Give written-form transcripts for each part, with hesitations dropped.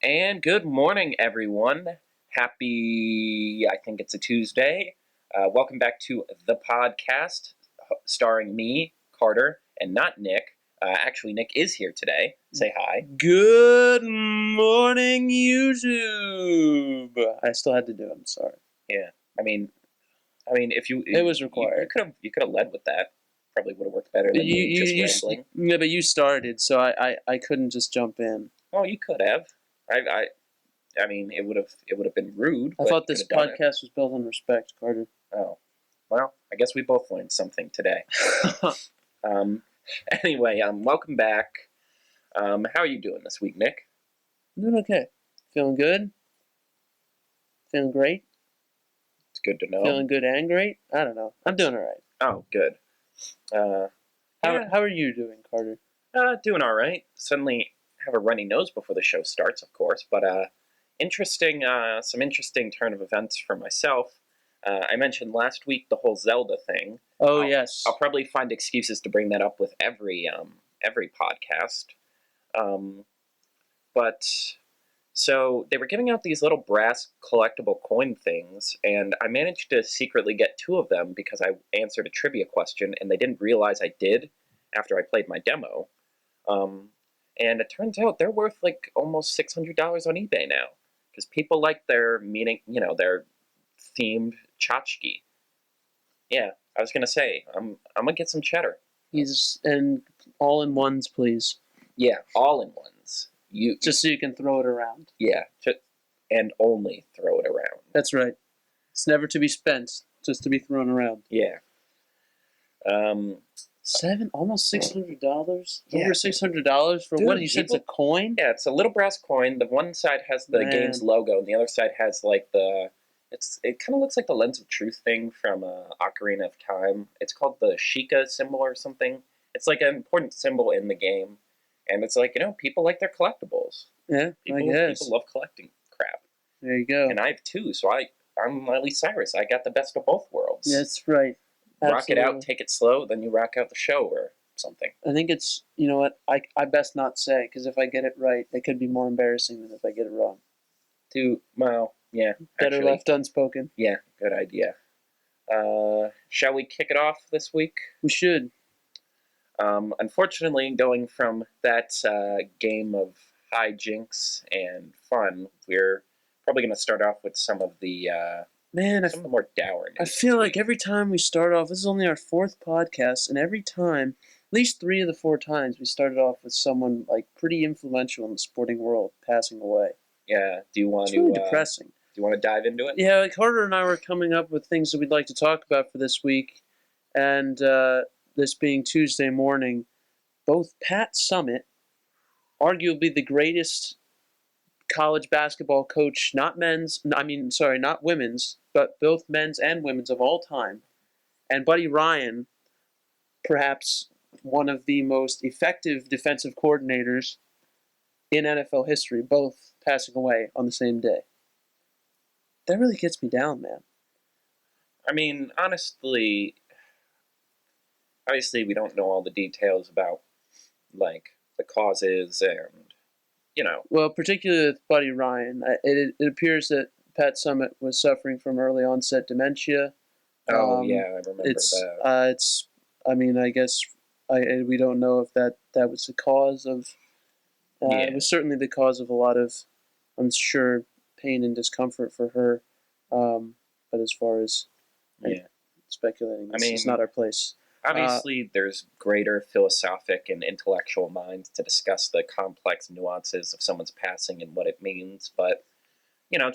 And good morning, everyone. Happy, I think it's a Tuesday. Welcome back to the podcast starring me, Carter, and not Nick. Actually, Nick is here today. Say hi. Good morning, YouTube. I still had to do it. I'm sorry. Yeah, I mean, if you It was required. you could have led with that. Probably would have worked better than me just rambling. Yeah, but you started, so I couldn't just jump in. Oh, you could have. I mean, it would have been rude. I but thought you this could have done it. podcast was built on respect, Carter. Oh, well, I guess we both learned something today. Anyway, welcome back. How are you doing this week, Nick? I'm doing okay. Feeling good. Feeling great. It's good to know. Feeling good and great. I don't know. I'm doing all right. Oh, good. How are you doing, Carter? Doing all right. Suddenly have a runny nose before the show starts, of course, but some interesting turn of events for myself. I mentioned last week the whole Zelda thing. Yes. I'll probably find excuses to bring that up with every podcast. But so they were giving out these little brass collectible coin things, and I managed to secretly get 2 of them because I answered a trivia question, and they didn't realize I did after I played my demo. And it turns out they're worth like almost $600 on eBay now because people like their their themed tchotchke. Yeah, I was gonna say I'm gonna get some cheddar. And all in ones, please. Yeah, all in ones. Just so you can throw it around. Yeah, and only throw it around. That's right. It's never to be spent, just to be thrown around. Yeah. Almost $600. Yeah. Over $600 for Dude, what? You said it's a coin? Yeah, it's a little brass coin. The one side has the game's logo, and the other side has like it kind of looks like the Lens of Truth thing from Ocarina of Time. It's called the Sheikah symbol or something. It's like an important symbol in the game, and it's like people like their collectibles. Yeah, I guess. People love collecting crap. There you go. And I have 2, so I'm Miley Cyrus. I got the best of both worlds. That's right. Rock it out, take it slow, then you rock out the show or something. I think it's, you know what, I best not say, because if I get it right, it could be more embarrassing than if I get it wrong. Yeah. Better actually, left unspoken. Yeah, good idea. Shall we kick it off this week? We should. Unfortunately, going from that game of hijinks and fun, we're probably going to start off with some of the some of the more dour news. I feel like every time we start off, this is only our 4th podcast, and every time, at least 3 of the 4 times, we started off with someone like pretty influential in the sporting world passing away. Yeah. It's really depressing. Do you want to dive into it? Yeah, Carter and I were coming up with things that we'd like to talk about for this week, and this being Tuesday morning, both Pat Summitt, arguably the greatest college basketball coach, not women's, but both men's and women's of all time, and Buddy Ryan, perhaps one of the most effective defensive coordinators in NFL history, both passing away on the same day. That really gets me down, man. I mean, obviously, we don't know all the details about, like, the causes and, Well, particularly with Buddy Ryan, it appears that Pat Summitt was suffering from early onset dementia. Oh, yeah, I remember that. I guess we don't know if that was the cause of. It was certainly the cause of a lot of, I'm sure, pain and discomfort for her. But as far as speculating, it's not our place. Obviously, there's greater philosophic and intellectual minds to discuss the complex nuances of someone's passing and what it means. But,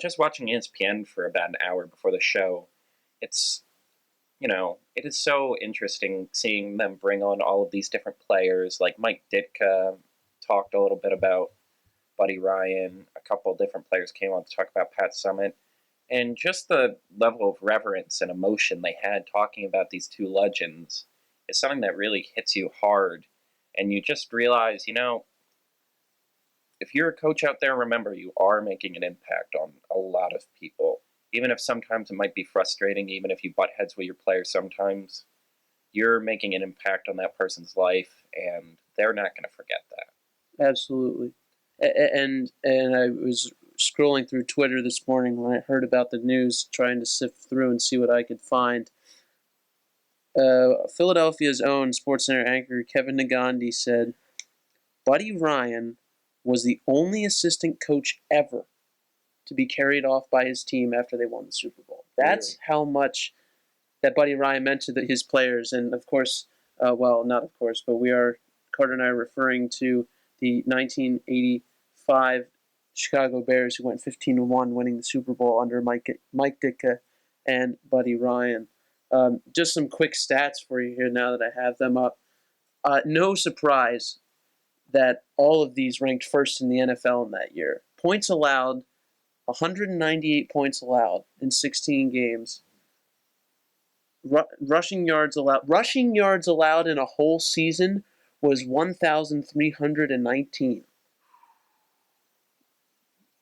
just watching ESPN for about an hour before the show, it is so interesting seeing them bring on all of these different players. Like Mike Ditka talked a little bit about Buddy Ryan. A couple of different players came on to talk about Pat Summitt. And just the level of reverence and emotion they had talking about these 2 legends is something that really hits you hard. And you just realize, if you're a coach out there, remember, you are making an impact on a lot of people. Even if sometimes it might be frustrating, even if you butt heads with your players sometimes, you're making an impact on that person's life, and they're not going to forget that. Absolutely. And I was scrolling through Twitter this morning when I heard about the news, trying to sift through and see what I could find. Philadelphia's own SportsCenter anchor Kevin Negandhi said, Buddy Ryan was the only assistant coach ever to be carried off by his team after they won the Super Bowl. That's Really? how much that Buddy Ryan meant to his players. And of course, well, not of course, but Carter and I are referring to the 1985 Chicago Bears who went 15-1, winning the Super Bowl under Mike Ditka and Buddy Ryan. Just some quick stats for you here now that I have them up. No surprise that all of these ranked first in the NFL in that year. Points allowed, 198 points allowed in 16 games. Rushing yards allowed in a whole season was 1,319.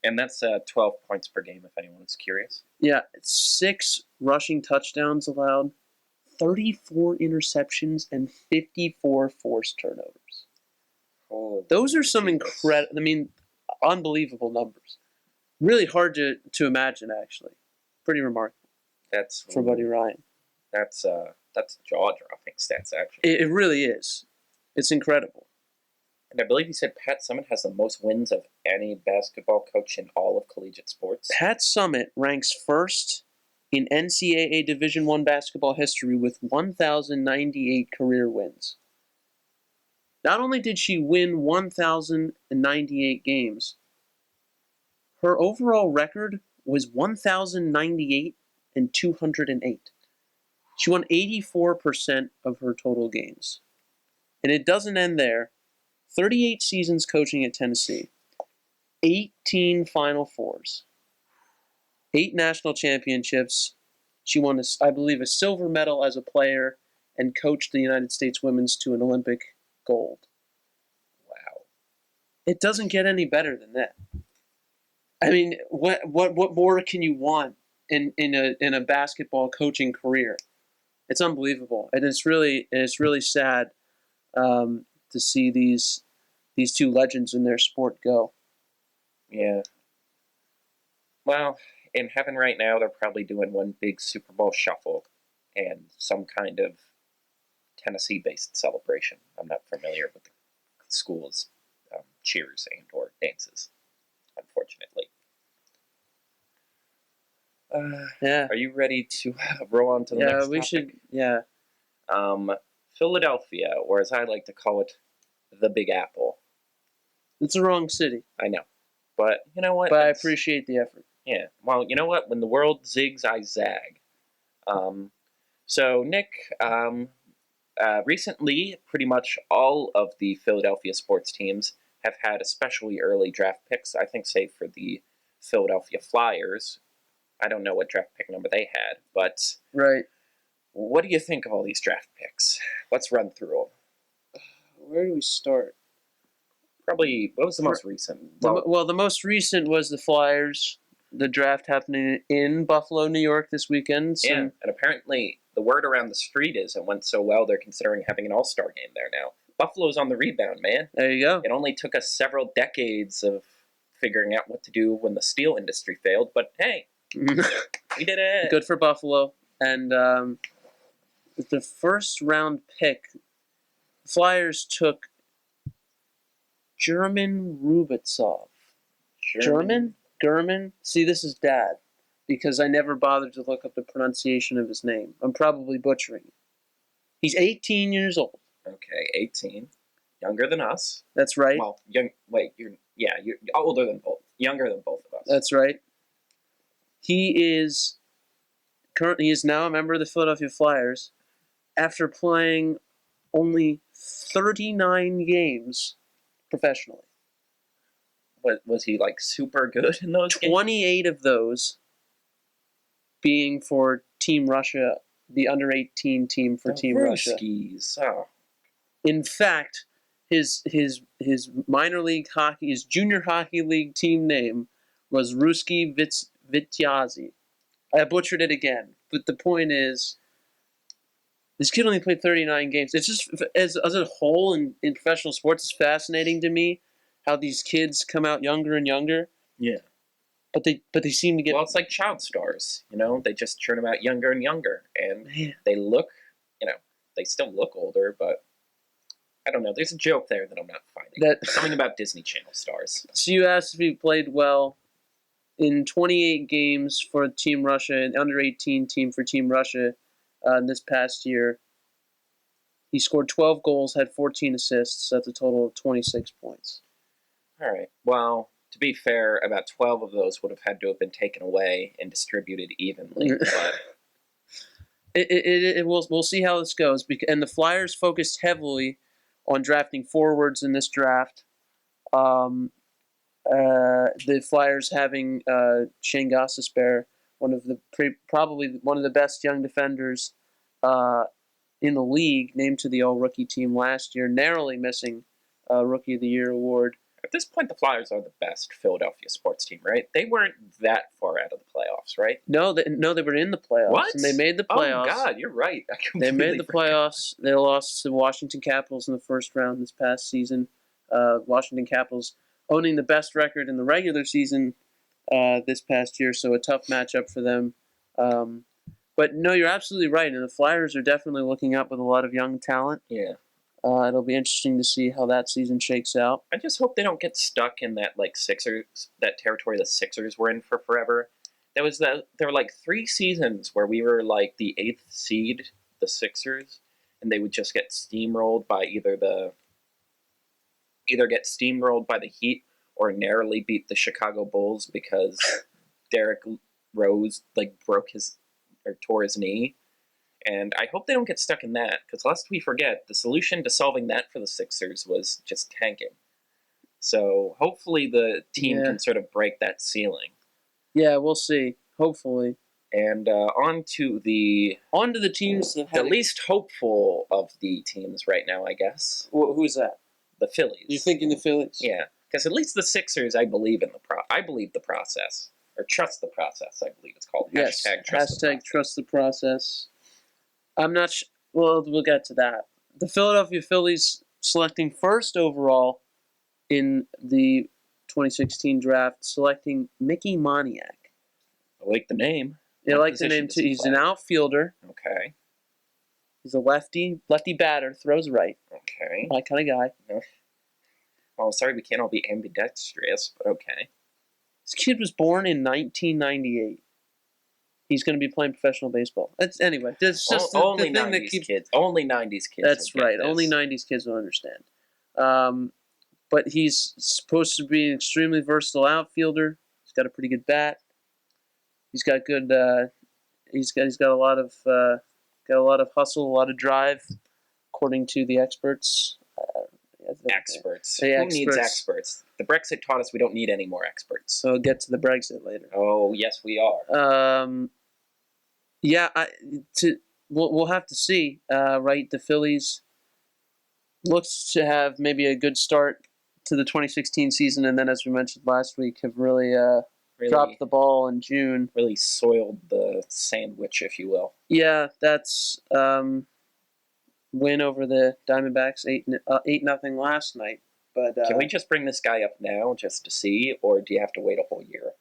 And that's 12 points per game, if anyone's curious. Yeah, 6 rushing touchdowns allowed, 34 interceptions, and 54 forced turnovers. Oh, Those are some unbelievable numbers. Really hard to imagine, actually. Pretty remarkable That's for Buddy Ryan. That's jaw-dropping stats, actually. It really is. It's incredible. And I believe you said Pat Summitt has the most wins of any basketball coach in all of collegiate sports. Pat Summitt ranks first in NCAA Division I basketball history with 1,098 career wins. Not only did she win 1,098 games, her overall record was 1,098 and 208. She won 84% of her total games. And it doesn't end there. 38 seasons coaching at Tennessee, 18 Final Fours, 8 national championships. She won, I believe, a silver medal as a player and coached the United States women's to an Olympic gold. Wow. It doesn't get any better than that. I mean, what more can you want in a basketball coaching career? It's unbelievable, and it's really sad to see these two legends in their sport go. Yeah. Well, in heaven right now, they're probably doing one big Super Bowl shuffle and some kind of Tennessee-based celebration. I'm not familiar with the school's cheers and or dances, unfortunately. Yeah. Are you ready to roll on to the next we topic? should. Yeah. Philadelphia, or as I like to call it, the Big Apple. It's the wrong city. I know. But you know what? But I appreciate the effort. Yeah. Well, you know what? When the world zigs, I zag. So, Nick, recently, pretty much all of the Philadelphia sports teams have had especially early draft picks. I think, save for the Philadelphia Flyers. I don't know what draft pick number they had, but Right. what do you think of all these draft picks? Let's run through them. Where do we start? Probably, what was the most recent? The most recent was the Flyers. The draft happening in Buffalo, New York this weekend. Yeah, and apparently the word around the street is it went so well they're considering having an all-star game there now. Buffalo's on the rebound, man. There you go. It only took us several decades of figuring out what to do when the steel industry failed, but hey, we did it. Good for Buffalo. And the first round pick, Flyers took German Rubitsov. German? See, this is bad because I never bothered to look up the pronunciation of his name. I'm probably butchering it. He's 18 years old. Okay, 18. Younger than us. That's right. Well, you're older than both. Younger than both of us. That's right. He is now a member of the Philadelphia Flyers after playing only 39 games professionally. Was he like super good in those games? 28 of those being for Team Russia, the under-18 team for Team Russia. Oh. In fact, his minor league hockey, his junior hockey league team name was Ruski Vityazi. I butchered it again, but the point is, this kid only played 39 games. It's just, as a whole in professional sports, it's fascinating to me how these kids come out younger and younger, Yeah. but they seem to get Well, it's like child stars, they just churn them out younger and younger, and man, they look, they still look older, but I don't know. There's a joke there that I'm not finding. that. Something about Disney Channel stars. So you asked if he played well in 28 games for Team Russia, an under 18 team for Team Russia, this past year. He scored 12 goals, had 14 assists. That's a total of 26 points. All right. Well, to be fair, about 12 of those would have had to have been taken away and distributed evenly. But We'll see how this goes. And the Flyers focused heavily on drafting forwards in this draft. The Flyers having Shane Gostisbehere, probably one of the best young defenders in the league, named to the All-Rookie team last year, narrowly missing Rookie of the Year award. at this point, the Flyers are the best Philadelphia sports team, right? They weren't that far out of the playoffs, right? No, they were in the playoffs. What? And they made the playoffs. Oh, God, you're right. They made the playoffs. They lost to the Washington Capitals in the first round this past season. Washington Capitals owning the best record in the regular season this past year, so a tough matchup for them. But no, you're absolutely right, and the Flyers are definitely looking up with a lot of young talent. Yeah. It'll be interesting to see how that season shakes out. I just hope they don't get stuck in that that territory the Sixers were in for forever. There were like 3 seasons where we were like the 8th seed, the Sixers, and they would just get steamrolled by either get steamrolled by the Heat or narrowly beat the Chicago Bulls because Derrick Rose tore his knee. And I hope they don't get stuck in that, because lest we forget, the solution to solving that for the Sixers was just tanking. So hopefully the team can sort of break that ceiling. Yeah, we'll see. Hopefully. And on to the teams that the least hopeful of the teams right now, I guess. Who's that? The Phillies. You're thinking the Phillies? Yeah, because at least the Sixers, I believe in I believe the process, or trust the process. I believe it's called. Yes. #trust trust the process. I'm not sure. Well, we'll get to that. The Philadelphia Phillies selecting first overall in the 2016 draft, selecting Mickey Moniak. I like the name. I like the name too. He's an outfielder. Okay. He's a lefty batter, throws right. Okay. My kind of guy. No. Well, sorry, we can't all be ambidextrous, but okay. This kid was born in 1998. He's going to be playing professional baseball. Anyway, that's just only the thing 90s that keeps kids. Only 90s kids. That's right. Only 90s kids will understand. But he's supposed to be an extremely versatile outfielder. He's got a pretty good bat. He's got good. He's got a lot of hustle, a lot of drive, according to the experts. Experts. Hey, Who needs experts? The Brexit taught us we don't need any more experts. So we'll get to the Brexit later. Oh, yes, we are. Yeah, we'll have to see. Right, the Phillies looks to have maybe a good start to the 2016 season, and then, as we mentioned last week, have really dropped the ball in June. Really soiled the sandwich, if you will. Yeah, that's win over the Diamondbacks 8-0 last night. But can we just bring this guy up now just to see, or do you have to wait a whole year?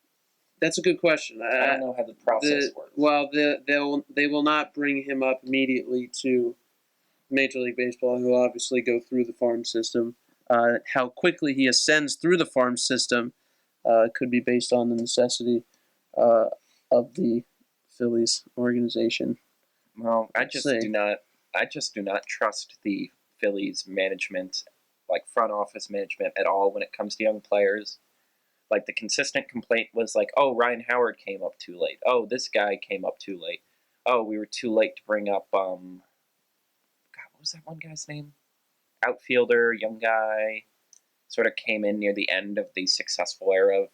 That's a good question. I don't know how the process works. Well, they will not bring him up immediately to Major League Baseball. He'll obviously go through the farm system. How quickly he ascends through the farm system could be based on the necessity of the Phillies organization. Well, I just do not trust the Phillies management, like front office management, at all when it comes to young players. Like, the consistent complaint was like, oh, Ryan Howard came up too late. Oh, this guy came up too late. Oh, we were too late to bring up, God, what was that one guy's name? Outfielder, young guy, sort of came in near the end of the successful era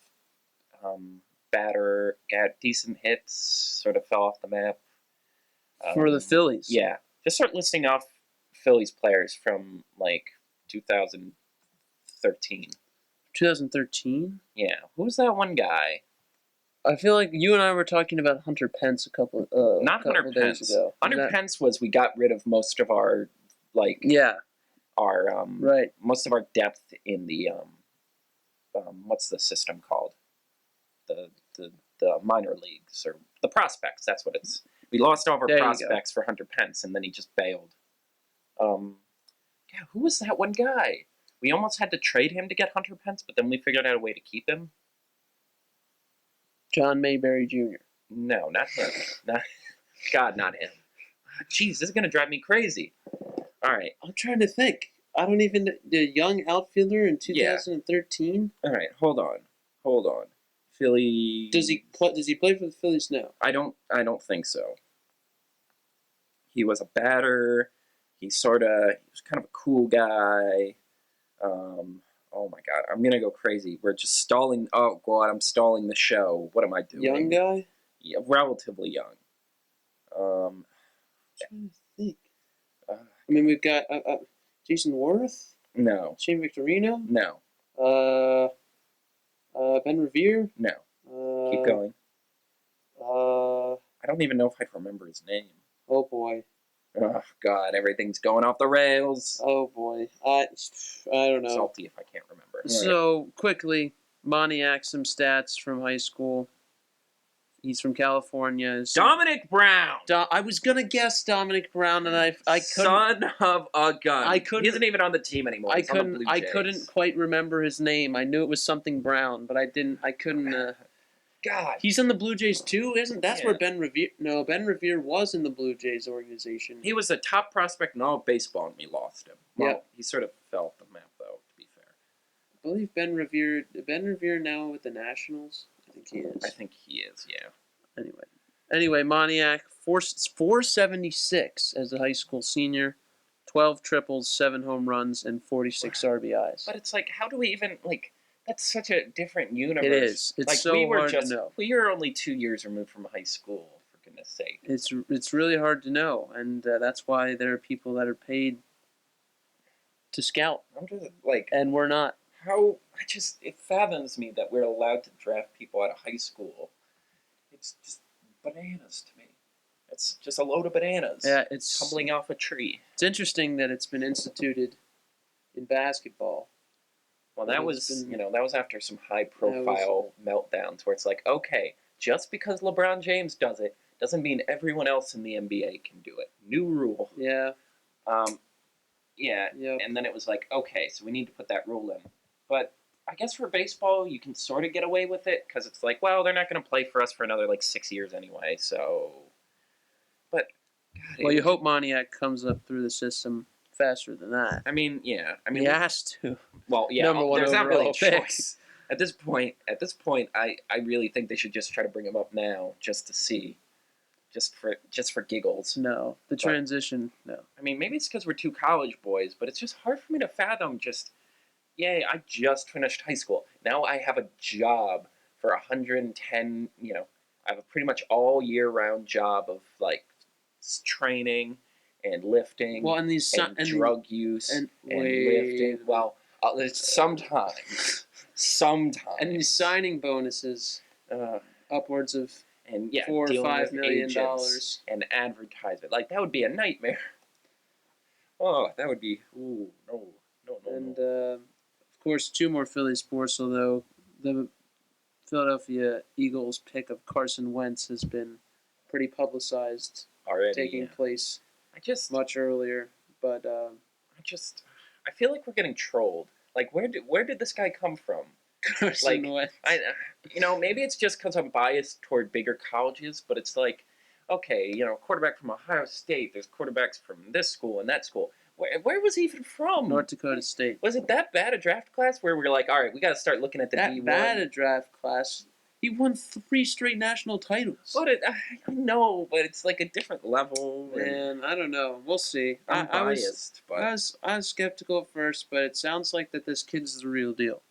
of batter, got decent hits, sort of fell off the map. For the Phillies? Yeah. Just start listing off Phillies players from, like, 2013. 2013? Yeah. Who was that one guy? I feel like you and I were talking about Hunter Pence a couple days ago. Hunter Pence was we got rid of most of our, like... Yeah. Our, right. Most of our depth in the what's the system called? The the minor leagues or the prospects. That's what it's. We lost all of our There you go. prospects for Hunter Pence, and then he just bailed. Yeah, who was that one guy? We almost had to trade him to get Hunter Pence, but then we figured out a way to keep him. John Mayberry Jr. No, not him. Not God, not him. Jeez, this is gonna drive me crazy. All right, I'm trying to think. I don't even the young outfielder in Yeah. 2013. all right. Hold on. Philly. Does he play for the Phillies now? I don't think so. He was a batter. He was kind of a cool guy. Oh my God, I'm gonna go crazy. We're just stalling. Oh God, I'm stalling the show. What am I doing? Young guy? Yeah, relatively young. I'm trying to think. Uh, I mean, we've got Jason Worth, no, Shane Victorino, no, Ben Revere. no. Keep going. Uh, I don't even know if I'd remember his name. oh boy. Oh God, everything's going off the rails. Oh boy. I don't know. Salty if I can't remember. All right. So quickly, Moniac, some stats from high school. He's from California. Dominic Brown, I was gonna guess Dominic Brown, and I couldn't. son of a gun. I couldn't- He isn't even on the team anymore. He's on the Blue I Jays. couldn't quite remember his name. I knew it was something Brown, but I couldn't. God. He's in the Blue Jays too, isn't? That's where Yeah. Ben Revere. No, Ben Revere was in the Blue Jays organization. He was a top prospect in all of baseball, and we lost him. Well, Yeah. he sort of fell off the map, though, to be fair. I believe Ben Revere now with the Nationals. I think he is. I think he is, yeah. Anyway, Moniac 476 as a high school senior, 12 triples, 7 home runs, and 46 RBIs. But it's like, how do we even, like, that's such a different universe. It is. It's like, so we were hard just, to know. We were only 2 years removed from high school, for goodness sake. It's really hard to know, and that's why there are people that are paid to scout, I'm just, like, and we're not. it fathoms me that we're allowed to draft people out of high school. It's just bananas to me. It's just a load of bananas. Yeah, it's tumbling off a tree. It's interesting that it's been instituted in basketball. Well, that was that was after some high-profile meltdowns where it's like, okay, just because LeBron James does it doesn't mean everyone else in the NBA can do it. New rule. Yeah. Yeah. Yep. And then it was like, okay, so we need to put that rule in. But I guess for baseball, you can sort of get away with it because it's like, well, they're not going to play for us for another 6 years anyway. So, but God, well, you hope Moniac comes up through the system faster than that. I mean, yeah. I mean, he has to. Well, yeah. Number one there's not really a overall pick. choice at this point. I really think they should just try to bring him up now, just to see, just for giggles. No, the transition. No. I mean, maybe it's because we're two college boys, but it's just hard for me to fathom. Yay! I just finished high school. Now I have a job for 110. I have a pretty much all year round job of training and lifting. Well, and these and drug use and lifting. Well, sometimes. And these signing bonuses, upwards of and $4 or $5 million and advertisement. That would be a nightmare. Oh, that would be. Ooh, no. And of course, 2 more Philly sports. Although the Philadelphia Eagles pick of Carson Wentz has been pretty publicized, already taking place much earlier. But I feel like we're getting trolled. Where did this guy come from? Carson Wentz. Maybe it's just because I'm biased toward bigger colleges, but it's like, okay, quarterback from Ohio State. There's quarterbacks from this school and that school. Where was he even from? North Dakota State. Was it that bad a draft class where we're like, all right, we got to start looking at the D1? That bad a draft class. He won 3 straight national titles. But I know, but it's a different level. Man, I don't know. We'll see. I'm biased, I was skeptical at first, but it sounds like that this kid's the real deal.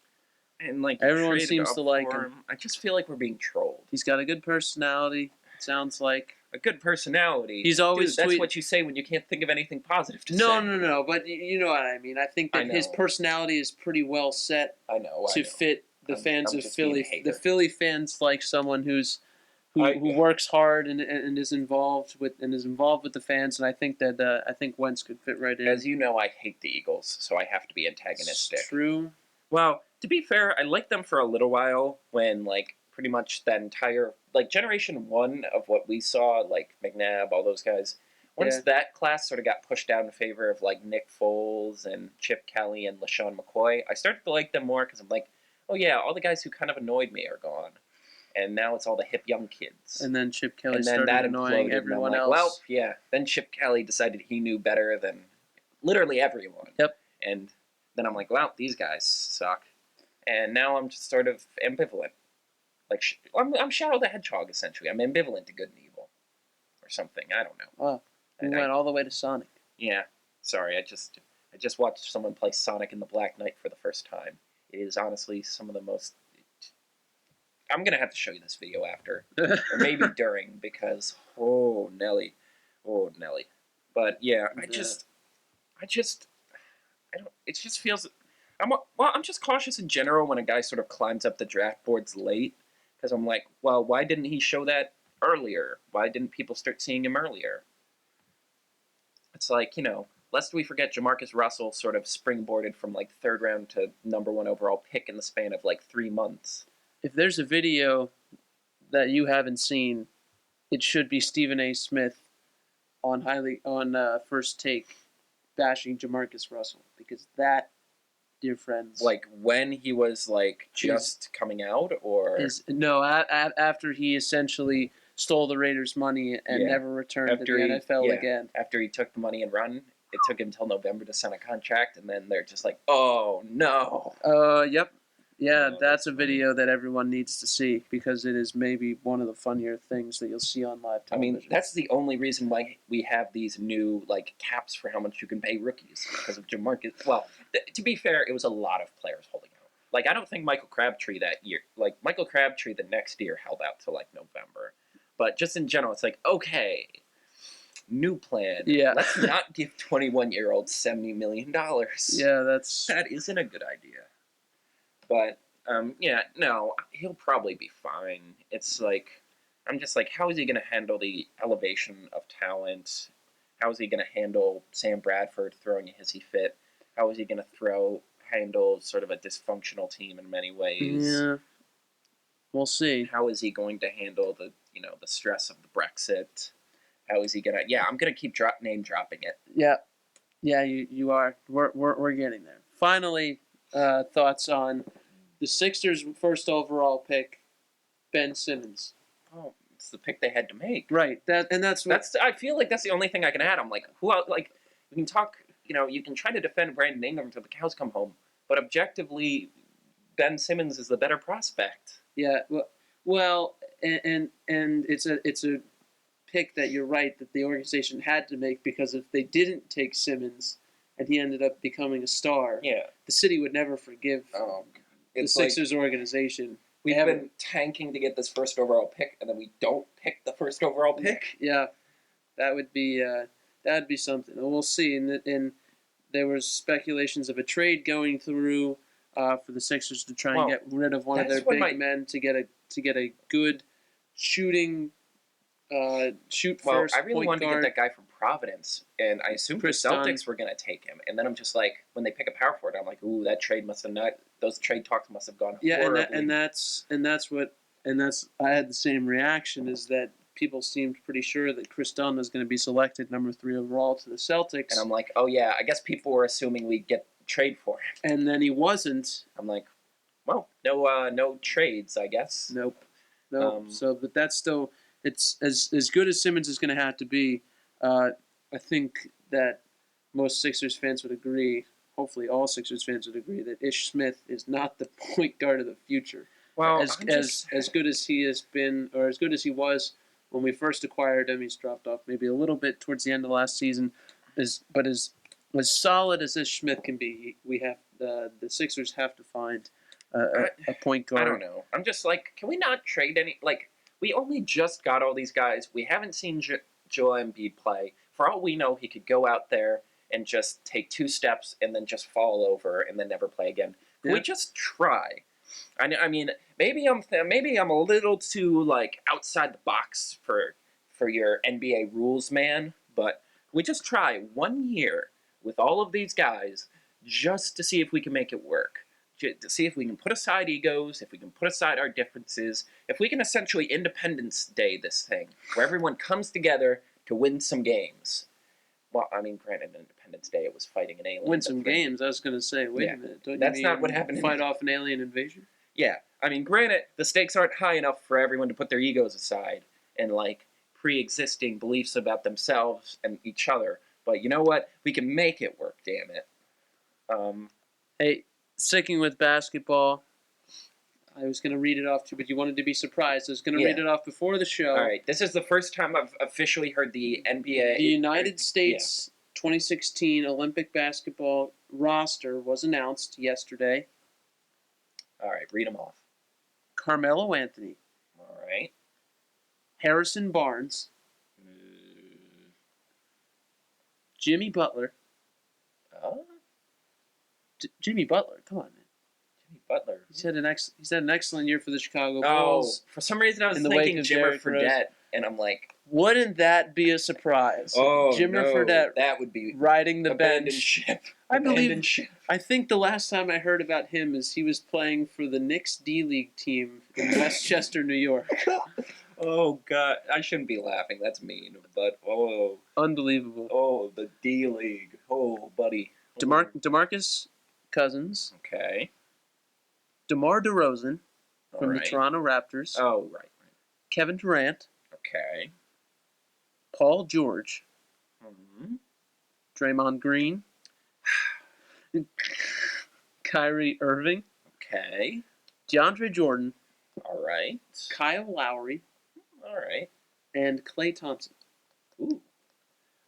And everyone seems to like him. I just feel like we're being trolled. He's got a good personality. It sounds like a good personality. He's always that's what you say when you can't think of anything positive to say. No. But you know what I mean. I think that his personality is pretty well set. To fit the fans of Philly. The Philly fans like someone who works hard and is involved with the fans. And I think that Wentz could fit right in. As you know, I hate the Eagles, so I have to be antagonistic. It's true. Well, To be fair, I liked them for a little while when like pretty much that entire like generation one of what we saw, like McNabb, all those guys. Once Yeah. that class sort of got pushed down in favor of like Nick Foles and Chip Kelly and LaShawn McCoy, I started to like them more because I'm like, oh yeah, all the guys who kind of annoyed me are gone, and now it's all the hip young kids. And then Chip Kelly And then started that annoying imploded, and I'm everyone like, well, else. yeah. Then Chip Kelly decided he knew better than literally everyone. Yep. And then I'm like, well, these guys suck. And now I'm just sort of ambivalent. Like I'm Shadow the Hedgehog essentially. I'm ambivalent to good and evil, or something. I don't know. Wow. We went all the way to Sonic. Yeah. Sorry, I just watched someone play Sonic in the Black Knight for the first time. It is honestly some of the most. I'm gonna have to show you this video after, or maybe during, because oh Nelly. But yeah, I don't. It just feels. I'm just cautious in general when a guy sort of climbs up the draft boards late, because I'm like, well, why didn't he show that earlier? Why didn't people start seeing him earlier? It's like, lest we forget, Jamarcus Russell sort of springboarded from like third round to number one overall pick in the span of like 3 months. If there's a video that you haven't seen, it should be Stephen A. Smith on First Take bashing Jamarcus Russell, because that, dear friends, Like when he was like just coming out, or after he essentially stole the Raiders' money and never returned to the NFL again. After he took the money and run, it took him until November to sign a contract, and then they're just like, oh no. Yep. Yeah, Oh, that's a funny. video that everyone needs to see, because it is maybe one of the funnier things that you'll see on live television. I mean, that's the only reason why we have these new like caps for how much you can pay rookies, because of Jamarcus. Well, to be fair, it was a lot of players holding out. Like, I don't think Michael Crabtree that year. Like Michael Crabtree the next year held out till like November, but just in general, it's like, okay, new plan. Yeah. Let's not give 21-year-olds $70 million. Yeah, that isn't a good idea. But yeah, no, he'll probably be fine. It's like, I'm just like, how is he going to handle the elevation of talent? How is he going to handle Sam Bradford throwing a hissy fit? How is he going to handle sort of a dysfunctional team in many ways? Yeah, we'll see. How is he going to handle the stress of the Brexit? How is he gonna? Yeah, I'm gonna keep name dropping it. Yeah, you are. We're getting there. Finally, thoughts on the Sixers' first overall pick, Ben Simmons. Oh, it's the pick they had to make. Right. That's I feel like that's the only thing I can add. I'm like, who else? Like, we can talk. You can try to defend Brandon Ingram until the cows come home, but objectively, Ben Simmons is the better prospect. Yeah. Well, and it's a pick that you're right that the organization had to make, because if they didn't take Simmons and he ended up becoming a star, the city would never forgive the Sixers organization. We've been tanking to get this first overall pick, and then we don't pick the first overall pick. Yeah, that would be something. And we'll see. And there was speculations of a trade going through for the Sixers to try and get rid of one of their big men to get a good shooting. First. I really wanted to get that guy from Providence, and I assumed the Celtics were going to take him. And then I'm just like, when they pick a power forward, I'm like, ooh, that trade must have not. Those trade talks must have gone. Yeah, horribly. and that's I had the same reaction, is that people seemed pretty sure that Chris Dunn was going to be selected number 3 overall to the Celtics. And I'm like, oh yeah, I guess people were assuming we'd get trade for him. And then he wasn't. I'm like, well, no trades, I guess. Nope. But that's still. It's as good as Simmons is going to have to be. I think that most Sixers fans would agree. Hopefully, all Sixers fans would agree that Ish Smith is not the point guard of the future. Well, as good as he has been, or as good as he was when we first acquired him, he's dropped off maybe a little bit towards the end of last season. But as solid as Ish Smith can be, we have the Sixers have to find a point guard. I don't know. I'm just like, can we not trade any like? We only just got all these guys. We haven't seen Joel Embiid play. For all we know, he could go out there and just take 2 steps and then just fall over and then never play again. Can we just try? I mean, maybe I'm a little too like outside the box for your NBA rules, man. But we just try 1 year with all of these guys just to see if we can make it work. to see if we can put aside egos, if we can put aside our differences, if we can essentially Independence Day this thing, where everyone comes together to win some games. Well, I mean, granted, Independence Day it was fighting an alien. Win some games. I was going to say, wait Yeah. a minute. Don't That's you not mean what happened in- fight off an alien invasion? Yeah, I mean, granted, the stakes aren't high enough for everyone to put their egos aside and like pre-existing beliefs about themselves and each other. But you know what? We can make it work. Damn it. Hey, sticking with basketball, I was going to read it off to you, but you wanted to be surprised. I was going to read Yeah. it off before the show. All right, this is the first time I've officially heard the NBA. The United States 2016 Olympic basketball roster was announced yesterday. All right, read them off. Carmelo Anthony, All right. Harrison Barnes, Jimmy Butler. Oh, Jimmy Butler, come on, man. Jimmy Butler. He's had an excellent year for the Chicago Oh, Bulls. for some reason I was in the wake thinking of Jimmer Derrick Rose. Fredette, and I'm like, Wouldn't that be a surprise? oh Jimmer no, Fredette that would be riding the abandoned bench. ship. I believe. Abandoned ship. I think the last time I heard about him is he was playing for the Knicks D-League team in Westchester, New York. Oh god, I shouldn't be laughing. That's mean, but Unbelievable. oh, the D League. Oh, buddy. DeMarcus Cousins, Okay. DeMar DeRozan All from right. the Toronto Raptors, Oh, right. Kevin Durant, Okay. Paul George, hmm Draymond Green, Kyrie Irving, Okay. DeAndre Jordan, All right. Kyle Lowry, All right. and Klay Thompson. Ooh.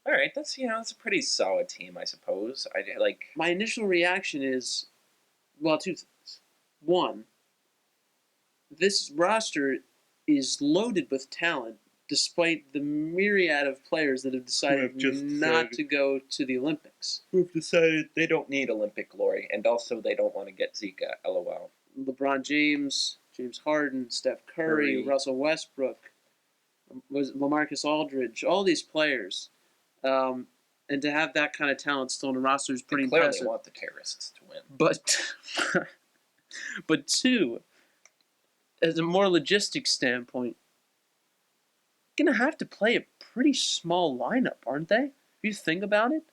All right. That's that's a pretty solid team, I suppose. I like. My initial reaction is, well, two things. One, this roster is loaded with talent, despite the myriad of players that have decided not to go to the Olympics. Who've decided they don't need Olympic glory, and also they don't want to get Zika. LOL. LeBron James, James Harden, Steph Curry, Curry. Russell Westbrook, was LaMarcus Aldridge, all these players. And to have that kind of talent still on the roster is pretty They clearly impressive. want the terrorists to win. But two, as a more logistic standpoint, gonna have to play a pretty small lineup, aren't they? If you think about it,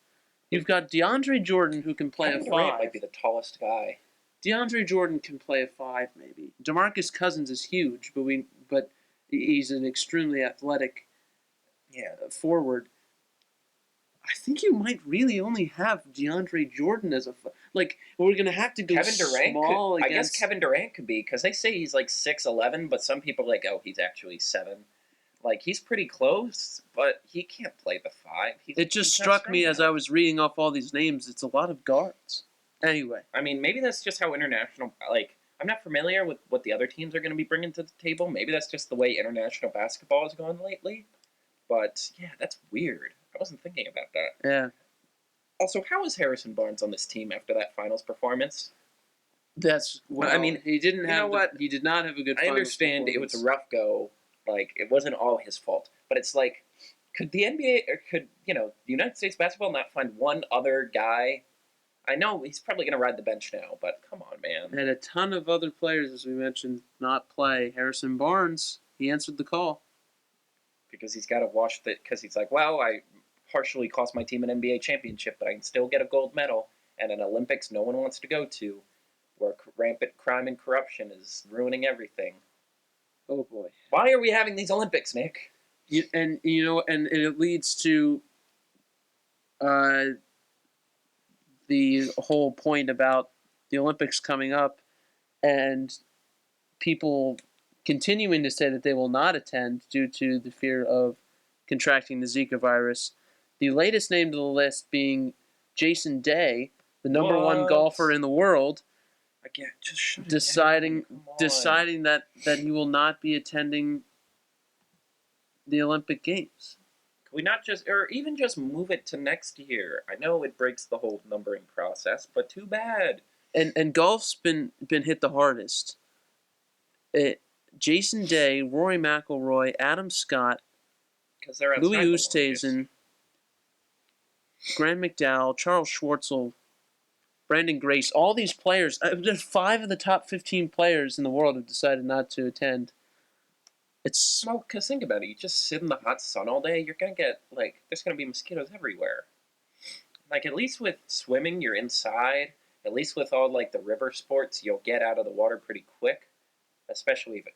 you've got DeAndre Jordan who can play Kevin a Durant five. might be the tallest guy. DeAndre Jordan can play a five, maybe. DeMarcus Cousins is huge, but he's an extremely athletic Yeah. forward. I think you might really only have DeAndre Jordan as we're gonna have to go Kevin Durant small could, I against. guess Kevin Durant could be, because they say he's like 6'11", but some people are like, oh, he's actually 7. Like, he's pretty close, but he can't play the 5. It just he's not struck strong me as enough. I was reading off all these names. It's a lot of guards. Anyway, I mean, maybe that's just how international, like, I'm not familiar with what the other teams are going to be bringing to the table. Maybe that's just the way international basketball has gone lately. But, yeah, that's weird. I wasn't thinking about that. yeah, Also, how is Harrison Barnes on this team after that finals performance? that's. Well, I mean, he didn't know have. what? He did not have a good. I finals understand it was a performance. rough go. Like, it wasn't all his fault. But it's like, could the NBA, or could, the United States basketball not find one other guy? I know he's probably going to ride the bench now, but come on, man. Had a ton of other players, as we mentioned, not play. Harrison Barnes, he answered the call. Because he's got to wash the, because he's like, well, I partially cost my team an NBA championship, but I can still get a gold medal and an Olympics no one wants to go to, where rampant crime and corruption is ruining everything. Oh boy. Why are we having these Olympics, Nick? And it leads to the whole point about the Olympics coming up and people continuing to say that they will not attend due to the fear of contracting the Zika virus. The latest name to the list being Jason Day, the number one What? golfer in the world, Again, just shut it deciding down. Come on. deciding that he will not be attending the Olympic Games. Can we not just, or even just move it to next year? I know it breaks the whole numbering process, but too bad. And golf's been hit the hardest. Jason Day, Rory McIlroy, Adam Scott, Because they're outside Louis the longest. Oosthuizen, Grant McDowell, Charles Schwartzel, Brandon Grace, all these players. There's 5 of the top 15 players in the world have decided not to attend. It's Well, because think about it. You just sit in the hot sun all day, you're going to get, like, there's going to be mosquitoes everywhere. Like, at least with swimming, you're inside. At least with all, like, the river sports, you'll get out of the water pretty quick. Especially if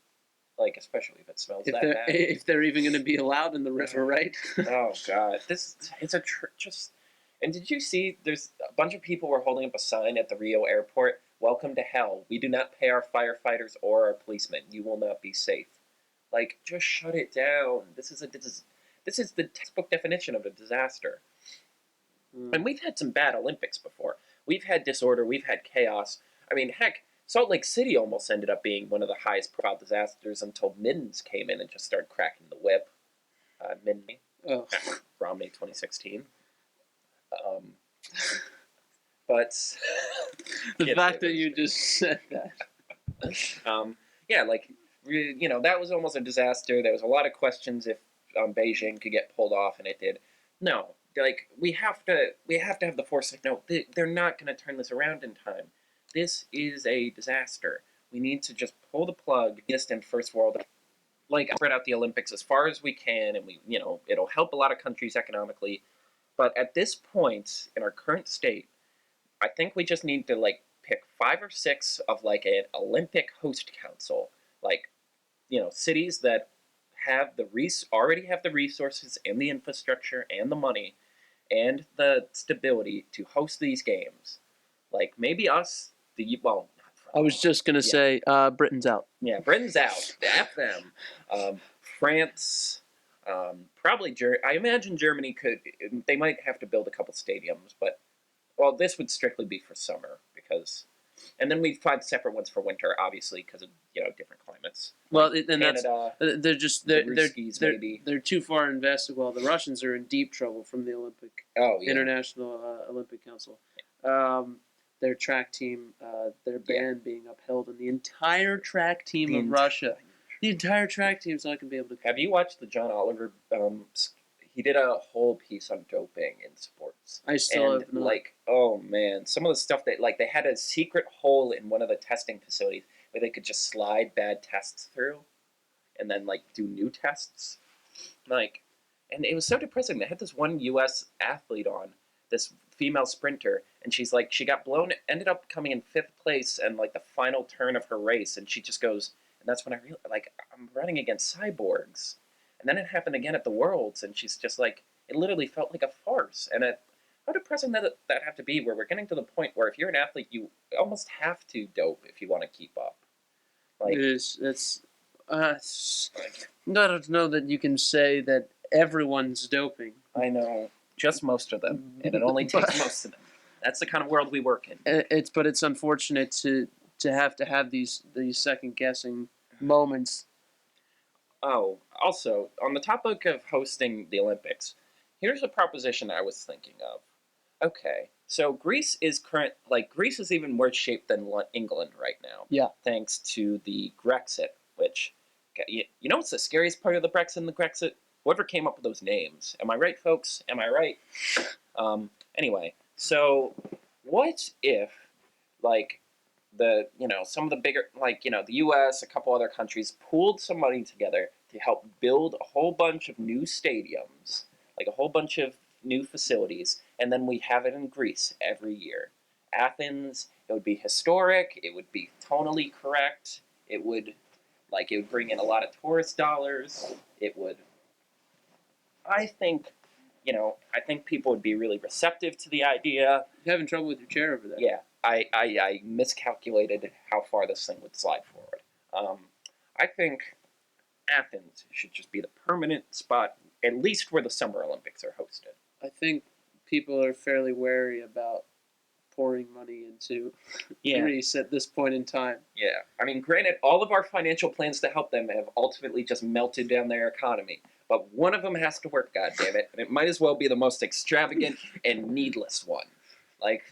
it smells if that they're bad. if they're even going to be allowed in the river, right? Oh, God. This is just... And did you see, there's a bunch of people were holding up a sign at the Rio airport, "Welcome to hell. We do not pay our firefighters or our policemen. You will not be safe." Like, just shut it down. This is the textbook definition of a disaster. And we've had some bad Olympics before. We've had disorder. We've had chaos. I mean, heck, Salt Lake City almost ended up being one of the highest profile disasters until Mittens came in and just started cracking the whip. Oh. Romney 2016. But The fact that you just said that. Yeah, like, that was almost a disaster. There was a lot of questions if Beijing could get pulled off, and it did. No, like, we have to have the foresight. No, they're not going to turn this around in time. This is a disaster. We need to just pull the plug. Distant first world, like, spread out the Olympics as far as we can, and it'll help a lot of countries economically. But at this point in our current state, I think we just need to, like, pick 5 or 6 of, like, an Olympic host council, like, cities that have already have the resources and the infrastructure and the money and the stability to host these games. Like, maybe us, I was just going to say Britain's out. Yeah, Britain's out. F them. France, probably I imagine Germany they might have to build a couple stadiums, but, well, this would strictly be for summer and then we'd find separate ones for winter, obviously, because of, different climates. Well, like and Canada, they're too far invested. Well, the Russians are in deep trouble from the International Olympic Council. Their track team, their ban being upheld, and the entire track team of Russia, the entire track team's not going to be able to. Have you watched the John Oliver? He did a whole piece on doping in sports. I still have not. Like, oh man, some of the stuff that, like, they had a secret hole in one of the testing facilities where they could just slide bad tests through, and then, like, do new tests. Like, and it was so depressing. They had this one U.S. athlete on, this female sprinter, and she got blown, ended up coming in 5th place in, like, the final turn of her race, and she just goes, and that's when I realized, like, I'm running against cyborgs. And then it happened again at the Worlds, and she's just like, it literally felt like a farce. And how depressing that have to be, where we're getting to the point where if you're an athlete, you almost have to dope if you want to keep up. Like, it is. I don't know that you can say that everyone's doping. I know, just most of them, and it only takes most of them. That's the kind of world we work in. But it's unfortunate to have these second guessing moments. Oh, also, on the topic of hosting the Olympics, here's a proposition I was thinking of. Okay, so Greece is even worse shape than England right now. Yeah. Thanks to the Grexit, which, what's the scariest part of the Brexit? Whoever came up with those names. Am I right, folks? Am I right? Anyway, so what if, like, some of the bigger, the U.S., a couple other countries pooled some money together to help build a whole bunch of new stadiums, like a whole bunch of new facilities, and then we have it in Greece every year. Athens, it would be historic, it would be tonally correct, it would bring in a lot of tourist dollars, I think people would be really receptive to the idea. You're having trouble with your chair over there. Yeah. I miscalculated how far this thing would slide forward. I think Athens should just be the permanent spot, at least where the Summer Olympics are hosted. I think people are fairly wary about pouring money into Greece at this point in time. Yeah. I mean, granted, all of our financial plans to help them have ultimately just melted down their economy. But one of them has to work, goddammit, and it might as well be the most extravagant and needless one. Like,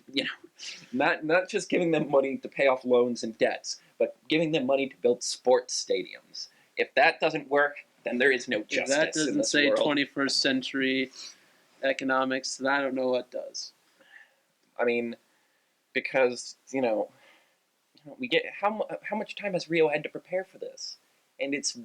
not just giving them money to pay off loans and debts, but giving them money to build sports stadiums. If that doesn't work, then there is no justice in this world. If that doesn't say 21st century economics, then I don't know what does. I mean, because we get how much time has Rio had to prepare for this, and it's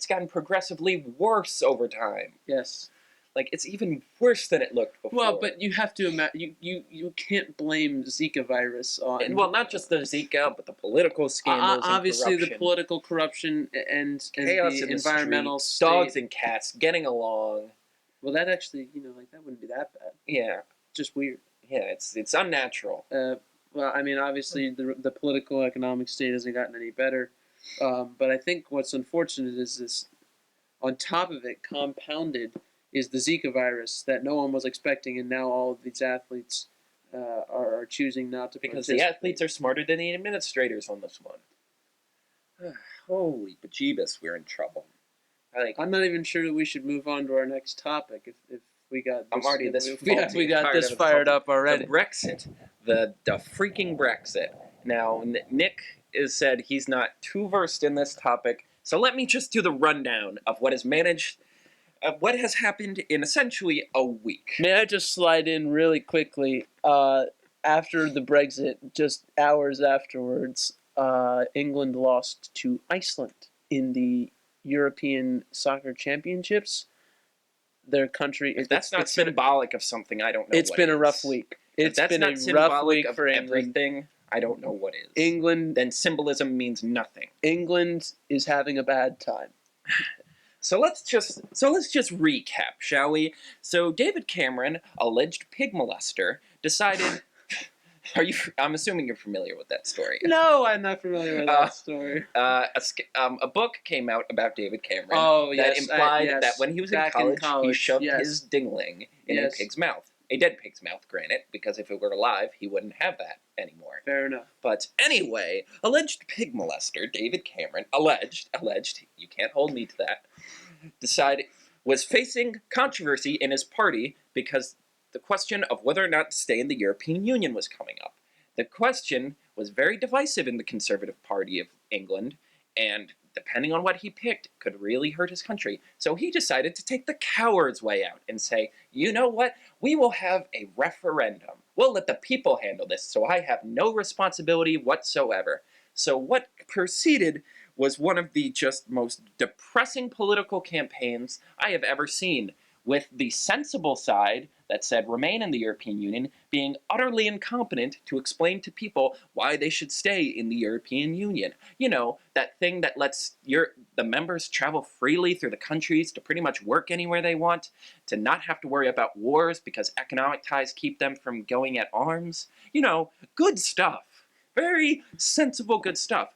gotten progressively worse over time. Yes. Like, it's even worse than it looked before. Well, but you have to imagine you can't blame Zika virus on. And, well, not just the Zika, but the political scandals, obviously and the corruption. political corruption and Chaos the in the environmental streets, state. dogs and cats getting along. Well, that actually, that wouldn't be that bad. Yeah, Just weird. yeah, it's unnatural. Well, I mean, obviously the political economic state hasn't gotten any better, but I think what's unfortunate is this, on top of it, compounded, is the Zika virus that no one was expecting, and now all of these athletes are choosing not to Because participate. the athletes are smarter than the administrators on this one. Holy bejeebus, we're in trouble. I'm not even sure that we should move on to our next topic if we got. I'm already this we got this fired up already. The Brexit, the freaking Brexit. Now, Nick has said he's not too versed in this topic, so let me just do the rundown of what has happened in essentially a week. May I just slide in really quickly? After the Brexit, just hours afterwards, England lost to Iceland in the European Soccer Championships. Their country. If that's not symbolic of something, I don't know. It's been a rough week. It's been a rough week for England. Everything, I don't know what is. England. Then symbolism means nothing. England is having a bad time. So let's just recap, shall we? So David Cameron, alleged pig molester, decided. I'm assuming you're familiar with that story. No, I'm not familiar with that story. A book came out about David Cameron that implied that when he was in college, he shoved his dingling in a pig's mouth. A dead pig's mouth, granted, because if it were alive, he wouldn't have that anymore. Fair enough. But anyway, alleged pig molester David Cameron, alleged, you can't hold me to that, was facing controversy in his party because the question of whether or not to stay in the European Union was coming up. The question was very divisive in the Conservative Party of England, and depending on what he picked, could really hurt his country. So he decided to take the coward's way out and say, you know what? We will have a referendum. We'll let the people handle this, so I have no responsibility whatsoever. So what proceeded was one of the just most depressing political campaigns I have ever seen, with the sensible side that said remain in the European Union being utterly incompetent to explain to people why they should stay in the European Union. You know, that thing that lets the members travel freely through the countries to pretty much work anywhere they want, to not have to worry about wars because economic ties keep them from going at arms. You know, good stuff. Very sensible good stuff.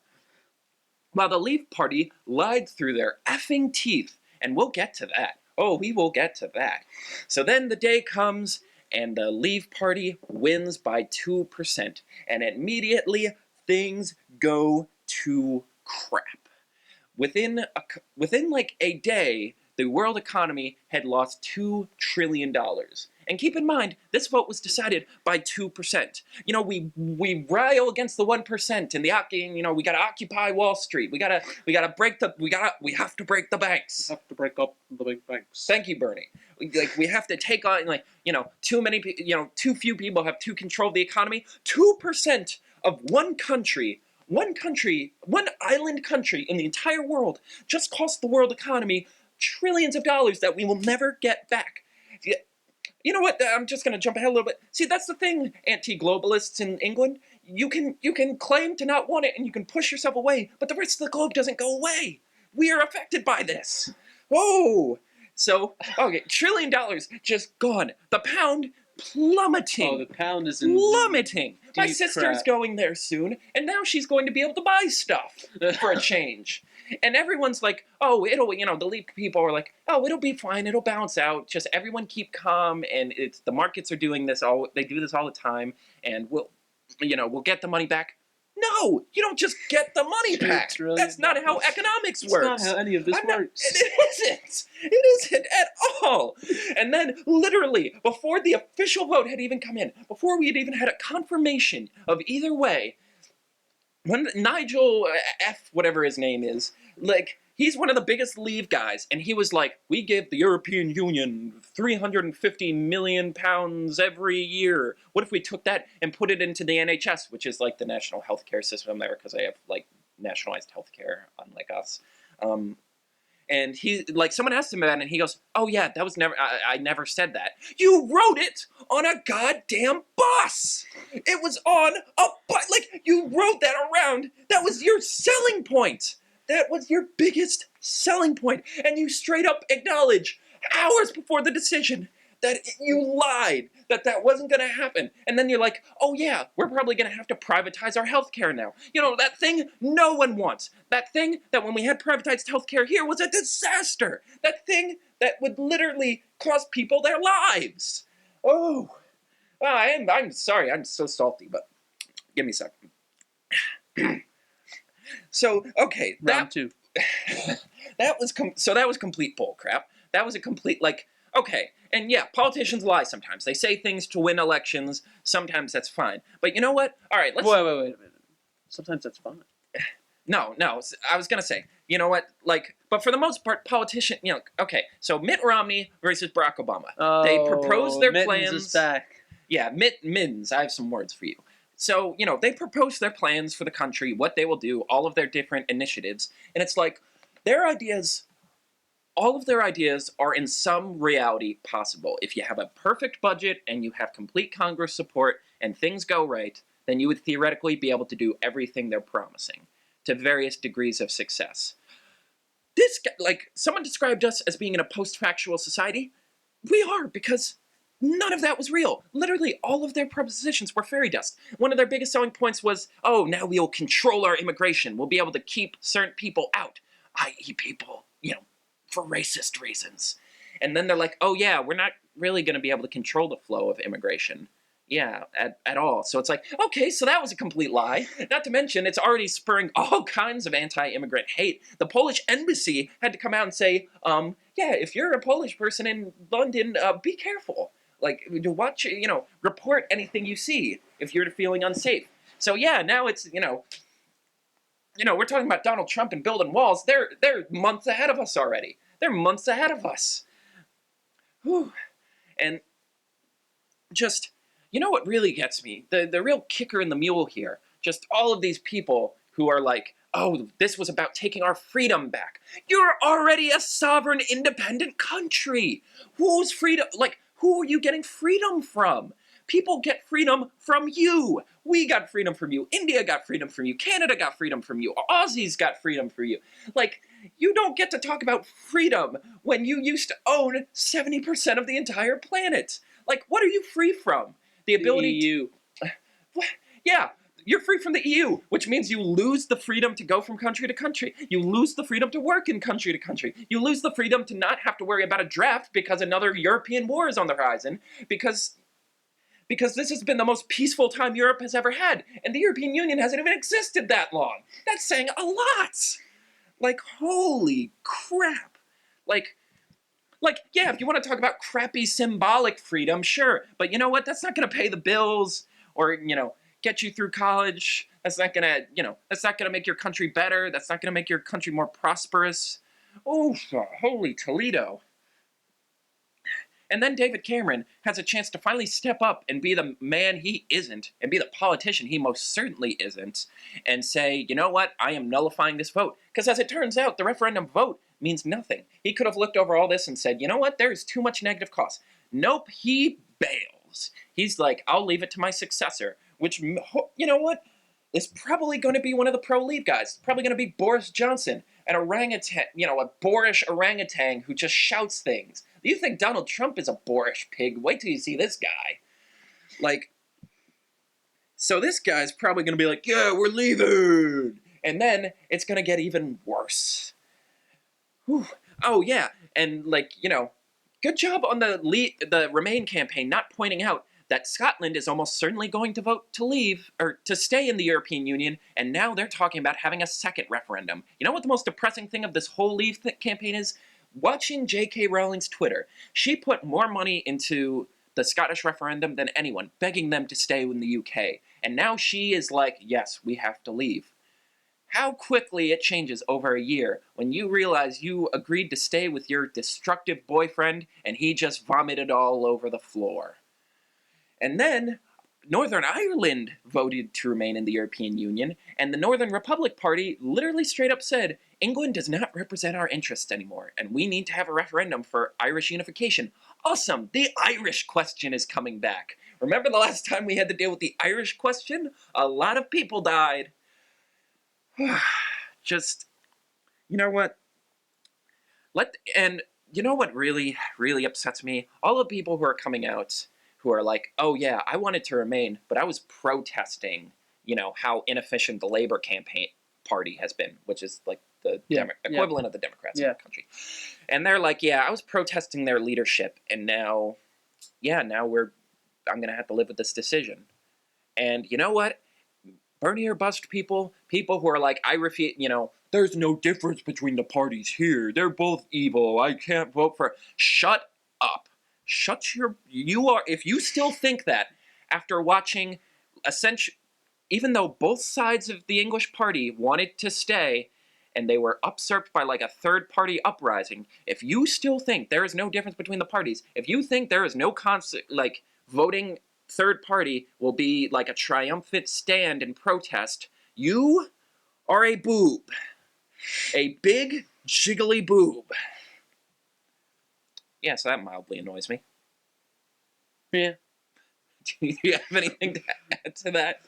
While the Leave Party lied through their effing teeth, and we'll get to that. Oh, we will get to that. So then the day comes, and the Leave Party wins by 2%, and immediately things go to crap. Within like a day, the world economy had lost $2 trillion. And keep in mind, this vote was decided by 2%. You know, we RIO against the 1%, and we gotta occupy Wall Street. We have to break the banks. We have to break up the big banks. Thank you, Bernie. We have to take on, too few people have to control the economy. 2% of one island country in the entire world just cost the world economy trillions of dollars that we will never get back. You know what? I'm just going to jump ahead a little bit. See, that's the thing, anti-globalists in England. You can claim to not want it and you can push yourself away, but the rest of the globe doesn't go away. We are affected by this. Whoa! So, okay, $1 trillion just gone. The pound plummeting. Oh, the pound is plummeting. My sister's crap. going there soon, and now she's going to be able to buy stuff for a change. And everyone's like, oh, the Leave people are like, oh, it'll be fine, it'll bounce out. Just everyone keep calm, and the markets are doing this they do this all the time, and we'll get the money back. No, you don't just get the money back. That's not how economics works. That's not how any of this works. It isn't at all. And then, literally, before the official vote had even come in, before we had even had a confirmation of either way, when Nigel F, whatever his name is, He's one of the biggest Leave guys, and he was like, we give the European Union 350 million pounds every year. What if we took that and put it into the NHS, which is like the national healthcare system there, because they have like nationalized healthcare, unlike us. And he, like, someone asked him about it, and he goes, oh yeah, that was never, I never said that. You wrote it on a goddamn bus! It was on a bus! Like, you wrote that around! That was your selling point! That was your biggest selling point! And you straight up acknowledge, hours before the decision, that you lied, that that wasn't gonna happen. And then you're like, oh yeah, we're probably gonna have to privatize our healthcare now. You know, that thing no one wants. That thing that when we had privatized healthcare here was a disaster. That thing that would literally cost people their lives. Oh, well, I'm sorry, I'm so salty, but give me a second. So, okay, Round two. that was complete bull crap. That was a complete, like, okay, and yeah, politicians lie sometimes. They say things to win elections. Sometimes that's fine. But you know what? All right, let's... Wait a minute. Sometimes that's fine. No, I was going to say, you know what? Like, but for the most part, you know, okay, so Mitt Romney versus Barack Obama. Oh, they proposed their Mittens plans. is back. Yeah, Mittens, I have some words for you. So, you know, they proposed their plans for the country, what they will do, all of their different initiatives. And it's like, their ideas... all of their ideas are in some reality possible. If you have a perfect budget and you have complete Congress support and things go right, then you would theoretically be able to do everything they're promising to various degrees of success. This guy, like, someone described us as being in a post-factual society. We are, because none of that was real. Literally, all of their propositions were fairy dust. One of their biggest selling points was, oh, now we'll control our immigration. We'll be able to keep certain people out, i.e. people, you know, for racist reasons. And then they're like, oh yeah, we're not really going to be able to control the flow of immigration. Yeah, at all. So it's like, okay, so that was a complete lie. Not to mention, it's already spurring all kinds of anti-immigrant hate. The Polish embassy had to come out and say, yeah, if you're a Polish person in London, be careful. Like, watch, you know, report anything you see if you're feeling unsafe. So yeah, now it's, you know, we're talking about Donald Trump and building walls. They're months ahead of us already. They're months ahead of us. Whew. And just, you know what really gets me? The real kicker in the mule here. Just all of these people who are like, oh, this was about taking our freedom back. You're already a sovereign, independent country. Whose freedom? Like, who are you getting freedom from? People get freedom from you. We got freedom from you. India got freedom from you. Canada got freedom from you. Aussies got freedom from you. Like, you don't get to talk about freedom when you used to own 70% of the entire planet. Like, what are you free from? The ability the EU. What? Yeah, you're free from the EU, which means you lose the freedom to go from country to country. You lose the freedom to work in country to country. You lose the freedom to not have to worry about a draft because another European war is on the horizon, because this has been the most peaceful time Europe has ever had, and the European Union hasn't even existed that long. That's saying a lot. Like, holy crap. Like, yeah, if you want to talk about crappy symbolic freedom, sure. But you know what? That's not going to pay the bills or, you know, get you through college. That's not going to, you know, that's not going to make your country better. That's not going to make your country more prosperous. Oh, holy Toledo. And then David Cameron has a chance to finally step up and be the man he isn't, and be the politician he most certainly isn't, and say, you know what, I am nullifying this vote. Because as it turns out, the referendum vote means nothing. He could have looked over all this and said, you know what, there is too much negative cost. Nope, he bails. He's like, I'll leave it to my successor, which, you know what, is probably going to be one of the pro-Leave guys. Probably going to be Boris Johnson, an orangutan, you know, a boorish orangutan who just shouts things. You think Donald Trump is a boorish pig? Wait till you see this guy. Like, so this guy's probably going to be like, yeah, we're leaving. And then it's going to get even worse. Whew. Oh, yeah. And, like, you know, good job on the Remain campaign not pointing out that Scotland is almost certainly going to vote to leave, or to stay in the European Union, and now they're talking about having a second referendum. You know what the most depressing thing of this whole Leave campaign is? Watching J.K. Rowling's Twitter. She put more money into the Scottish referendum than anyone, begging them to stay in the UK. And now she is like, yes, we have to leave. how quickly it changes over a year when you realize you agreed to stay with your destructive boyfriend and he just vomited all over the floor. And then Northern Ireland voted to remain in the European Union, and the Northern Republic Party literally straight up said, England does not represent our interests anymore, and we need to have a referendum for Irish unification. Awesome! The Irish question is coming back. Remember the last time we had to deal with the Irish question? A lot of people died. Just, you know what? And you know what really, really upsets me? All the people who are coming out who are like, oh yeah, I wanted to remain, but I was protesting, how inefficient the Labor campaign party has been, which is like the equivalent of the Democrats in the country. And they're like, yeah, I was protesting their leadership, and now I'm going to have to live with this decision. And you know what? Bernie or bust people who are like, I refuse, there's no difference between the parties here. They're both evil. I can't vote for. Shut up. If you still think that after watching even though both sides of the English party wanted to stay and they were usurped by like a third party uprising, if you still think there is no difference between the parties, if you think there is no voting third party will be like a triumphant stand and protest, you are a boob. A big, jiggly boob. Yeah, so that mildly annoys me. Yeah. Do you have anything to add to that?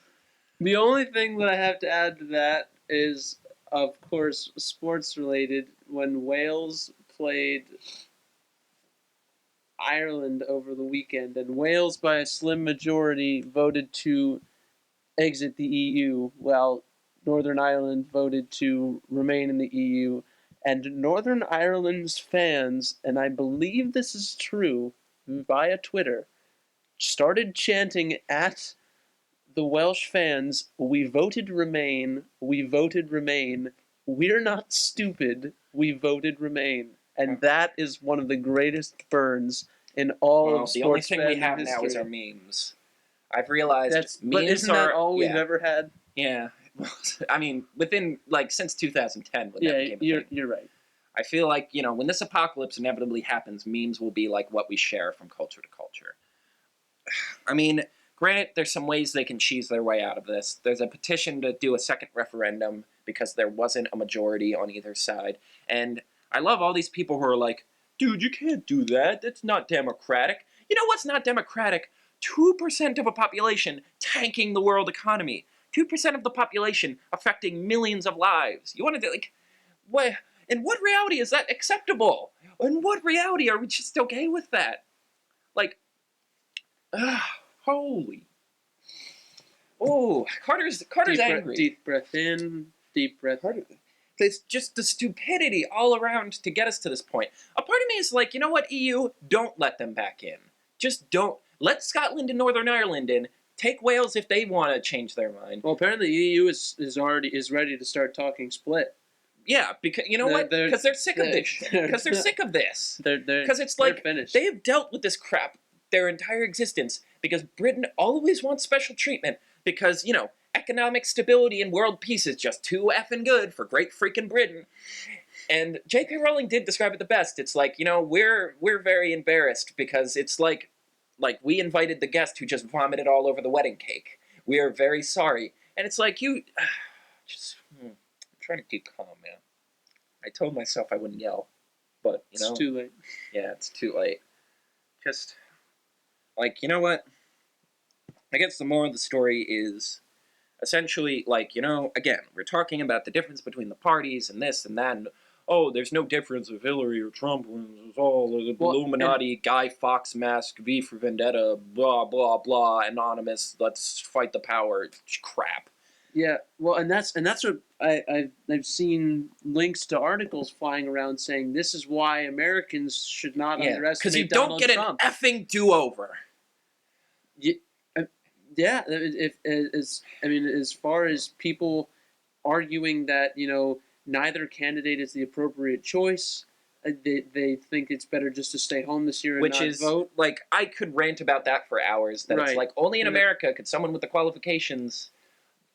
The only thing that I have to add to that is, of course, sports related. When Wales played Ireland over the weekend, and Wales, by a slim majority, voted to exit the EU, while Northern Ireland voted to remain in the EU. And Northern Ireland's fans, and I believe this is true, via Twitter, started chanting at the Welsh fans, we voted Remain, we voted Remain, we're not stupid, we voted Remain. And that is one of the greatest burns in all of sports. The only thing we have history. now is our memes. I've realized memes but isn't that all we've ever had? Yeah. I mean, within, since 2010 when that became a thing. You're right. I feel like, when this apocalypse inevitably happens, memes will be like what we share from culture to culture. I mean, granted, there's some ways they can cheese their way out of this. There's a petition to do a second referendum because there wasn't a majority on either side. And I love all these people who are like, dude, you can't do that. That's not democratic. You know what's not democratic? 2% of a population tanking the world economy. 2% of the population affecting millions of lives. You want to what? In what reality is that acceptable? In what reality are we just okay with that? Holy. Oh, Carter's angry. Deep breath in, deep breath out. It's just the stupidity all around to get us to this point. A part of me is like, you know what, EU? Don't let them back in. Just don't. Let Scotland and Northern Ireland in. Take Wales if they want to change their mind. Well, apparently the EU is ready to start talking split. Yeah, because you know what? Because they're sick of this. Because they're sick of this. Because it's like they have dealt with this crap their entire existence because Britain always wants special treatment because, economic stability and world peace is just too effing good for great freaking Britain. And J.K. Rowling did describe it the best. It's like, we're very embarrassed because it's like we invited the guest who just vomited all over the wedding cake. We are very sorry. And it's like, I'm trying to keep calm, man. I told myself I wouldn't yell, but, It's too late. Yeah, it's too late. Just, you know what? I guess the moral of the story is essentially, again, we're talking about the difference between the parties and this and that, and, there's no difference if Hillary or Trump wins. It's all the Illuminati, Guy Fawkes mask, V for Vendetta, blah, blah, blah, anonymous, let's fight the power, crap. Yeah, well, and that's what I've seen links to articles flying around saying this is why Americans should not underestimate because you don't get Trump. An effing do-over. Yeah, as far as people arguing that neither candidate is the appropriate choice, they think it's better just to stay home this year and not vote. I could rant about that for hours. That It's only in America could someone with the qualifications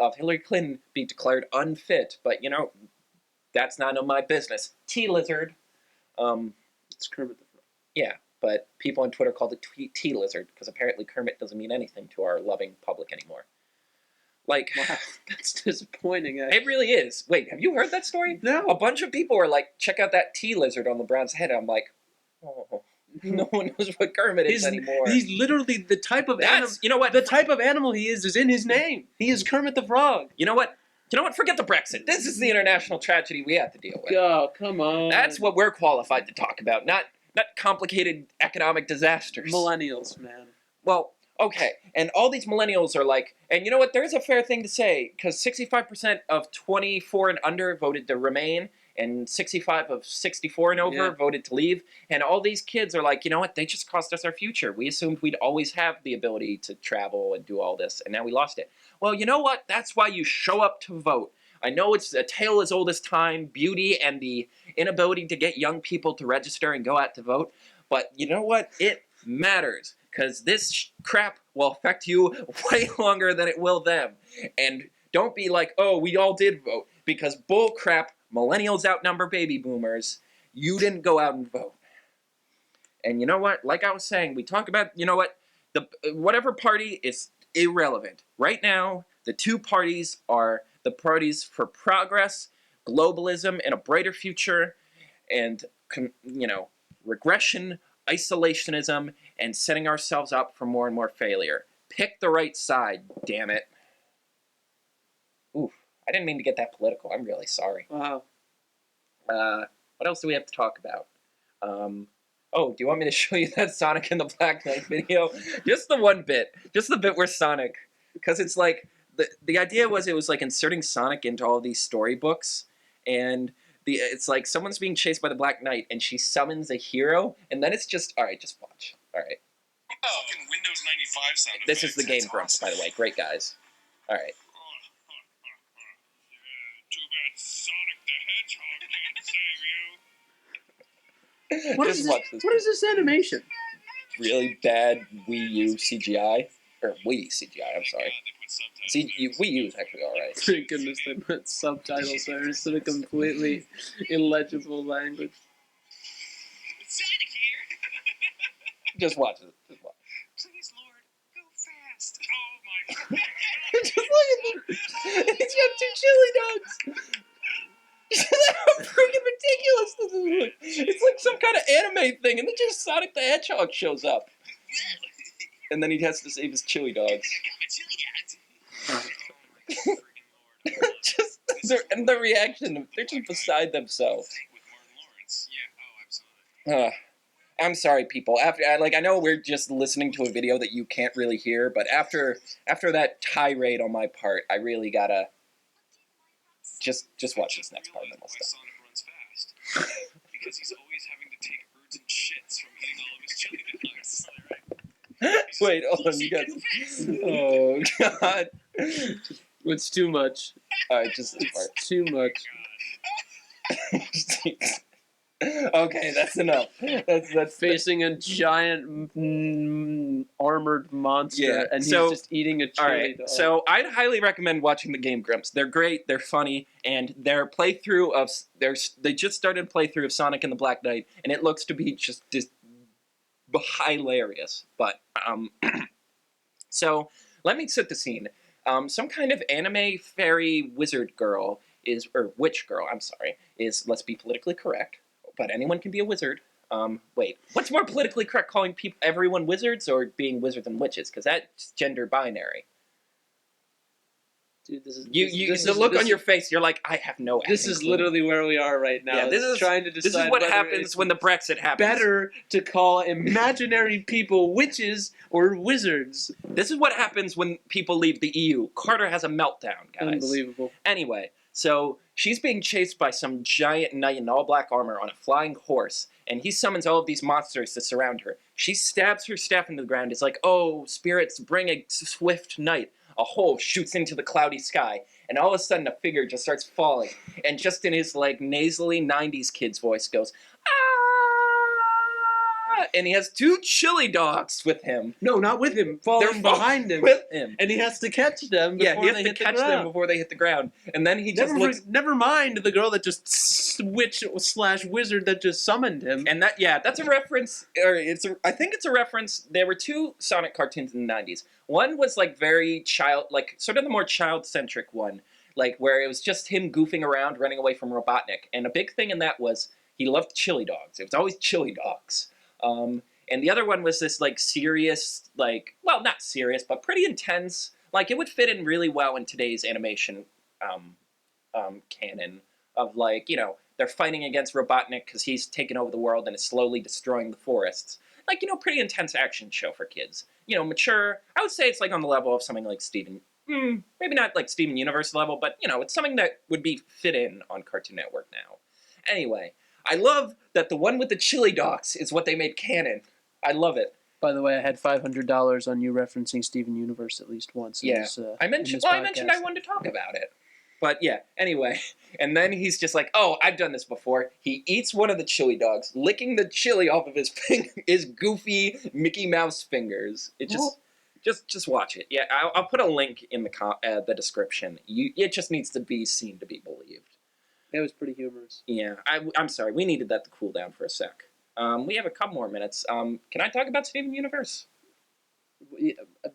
of Hillary Clinton be declared unfit, but that's none of my business. T-lizard. It's Kermit the Frog. Yeah, but people on Twitter called it T-lizard because apparently Kermit doesn't mean anything to our loving public anymore. Like, wow, that's disappointing. It really is. Wait, have you heard that story? No. A bunch of people were like, check out that T-lizard on LeBron's head. I'm like, oh, no one knows what Kermit is anymore. He's literally the type of animal. You know what? The type of animal he is in his name. He is Kermit the Frog. You know what? Forget the Brexit. This is the international tragedy we have to deal with. Oh, come on. That's what we're qualified to talk about, not complicated economic disasters. Millennials, man. Well, okay, and all these millennials are like, and you know what? There's a fair thing to say, because 65% of 24 and under voted to remain, and 65 of 64 and over voted to leave, and all these kids are like, you know what? They just cost us our future. We assumed we'd always have the ability to travel and do all this, and now we lost it. Well, you know what? That's why you show up to vote. I know it's a tale as old as time, beauty and the inability to get young people to register and go out to vote, but you know what? It matters. Because this crap will affect you way longer than it will them. And don't be like, oh, we all did vote. Because bull crap, millennials outnumber baby boomers. You didn't go out and vote. And you know what? Like I was saying, we talk about, whatever party is irrelevant. Right now, the two parties are the parties for progress, globalism, and a brighter future, and, regression, isolationism, and setting ourselves up for more and more failure. Pick the right side, damn it. Oof, I didn't mean to get that political. I'm really sorry. Wow. What else do we have to talk about? Do you want me to show you that Sonic and the Black Knight video? Just the one bit. Just the bit where Sonic... Because it's like... The idea was it was like inserting Sonic into all these storybooks, and... It's like someone's being chased by the Black Knight, and she summons a hero, and then it's just... Alright, just watch. Alright. Fucking Windows 95 sound effects. This is the Game Grumps, by the way. Great guys. Alright. Too bad Sonic the Hedgehog can't save you. Watch this. What is this animation? Really bad Wii U CGI. Or Wii CGI, I'm sorry. Wii U is actually alright. Thank goodness they put subtitles there instead of completely illegible language. Sonic here. Just watch it. Just watch. Please, Lord, go fast. Oh my God. Just look at him. He's got two chili dogs. How freaking ridiculous this is. It's like some kind of anime thing, and then just Sonic the Hedgehog shows up. And then he has to save his chili dogs. And the reaction, they're just beside themselves. I'm sorry, people. I know we're just listening to a video that you can't really hear, but after that tirade on my part, I really gotta just watch this next part and then we'll stop. Sonic runs fast. Because he's always having to take roots and shits from eating all of his chili dogs. Wait, hold on, you guys. Oh God. It's too much. Alright, just this part. Too much. Okay, that's enough. That's Facing a giant armored monster, and he's just eating a chili dog. So I'd highly recommend watching the Game Grumps. They're great, they're funny, and their playthrough of they just started a playthrough of Sonic and the Black Knight, and it looks to be just hilarious. But so let me set the scene. Some kind of anime fairy wizard girl or witch girl, I'm sorry, let's be politically correct, but anyone can be a wizard. Wait, what's more politically correct, calling everyone wizards or being wizards and witches? Because that's gender binary. Dude, the look on your face, you're like, I have no This is literally where we are right now. Yeah, this is trying to decide this is what happens when the Brexit happens. Better to call imaginary people witches or wizards. This is what happens when people leave the EU. Carter has a meltdown, guys. Unbelievable. Anyway, so she's being chased by some giant knight in all black armor on a flying horse, and he summons all of these monsters to surround her. She stabs her staff into the ground. It's like, oh, spirits, bring a swift knight. A hole shoots into the cloudy sky, and all of a sudden a figure just starts falling, and just in his, nasally 90s kid's voice goes, ah! and he has 2 chili dogs with him. No, not with him. They're Falling behind him. with him. And he has to catch them before Yeah, he has they to hit the catch them ground. before they hit the ground. And then he just looks... Never mind the girl that just witch/wizard that just summoned him. And that's a reference, or I think it's a reference. There were 2 Sonic cartoons in the 90s. One was like very sort of the more child-centric one, like where it was just him goofing around, running away from Robotnik. And a big thing in that was he loved chili dogs. It was always chili dogs. And the other one was this like serious, like, well, not serious, but pretty intense. Like it would fit in really well in today's animation canon of like, they're fighting against Robotnik because he's taken over the world and is slowly destroying the forests. Like, pretty intense action show for kids. Mature. I would say it's like on the level of something like Steven. Maybe not like Steven Universe level, but, it's something that would be fit in on Cartoon Network now. Anyway, I love that the one with the chili dogs is what they made canon. I love it. By the way, I had $500 on you referencing Steven Universe at least once. Yeah, I mentioned I wanted to talk about it. But yeah, anyway, and then he's just like, oh, I've done this before. He eats one of the chili dogs, licking the chili off of his goofy Mickey Mouse fingers. It just watch it. Yeah, I'll put a link in the description. It just needs to be seen to be believed. It was pretty humorous. Yeah, I'm sorry. We needed that to cool down for a sec. We have a couple more minutes. Can I talk about Steven Universe?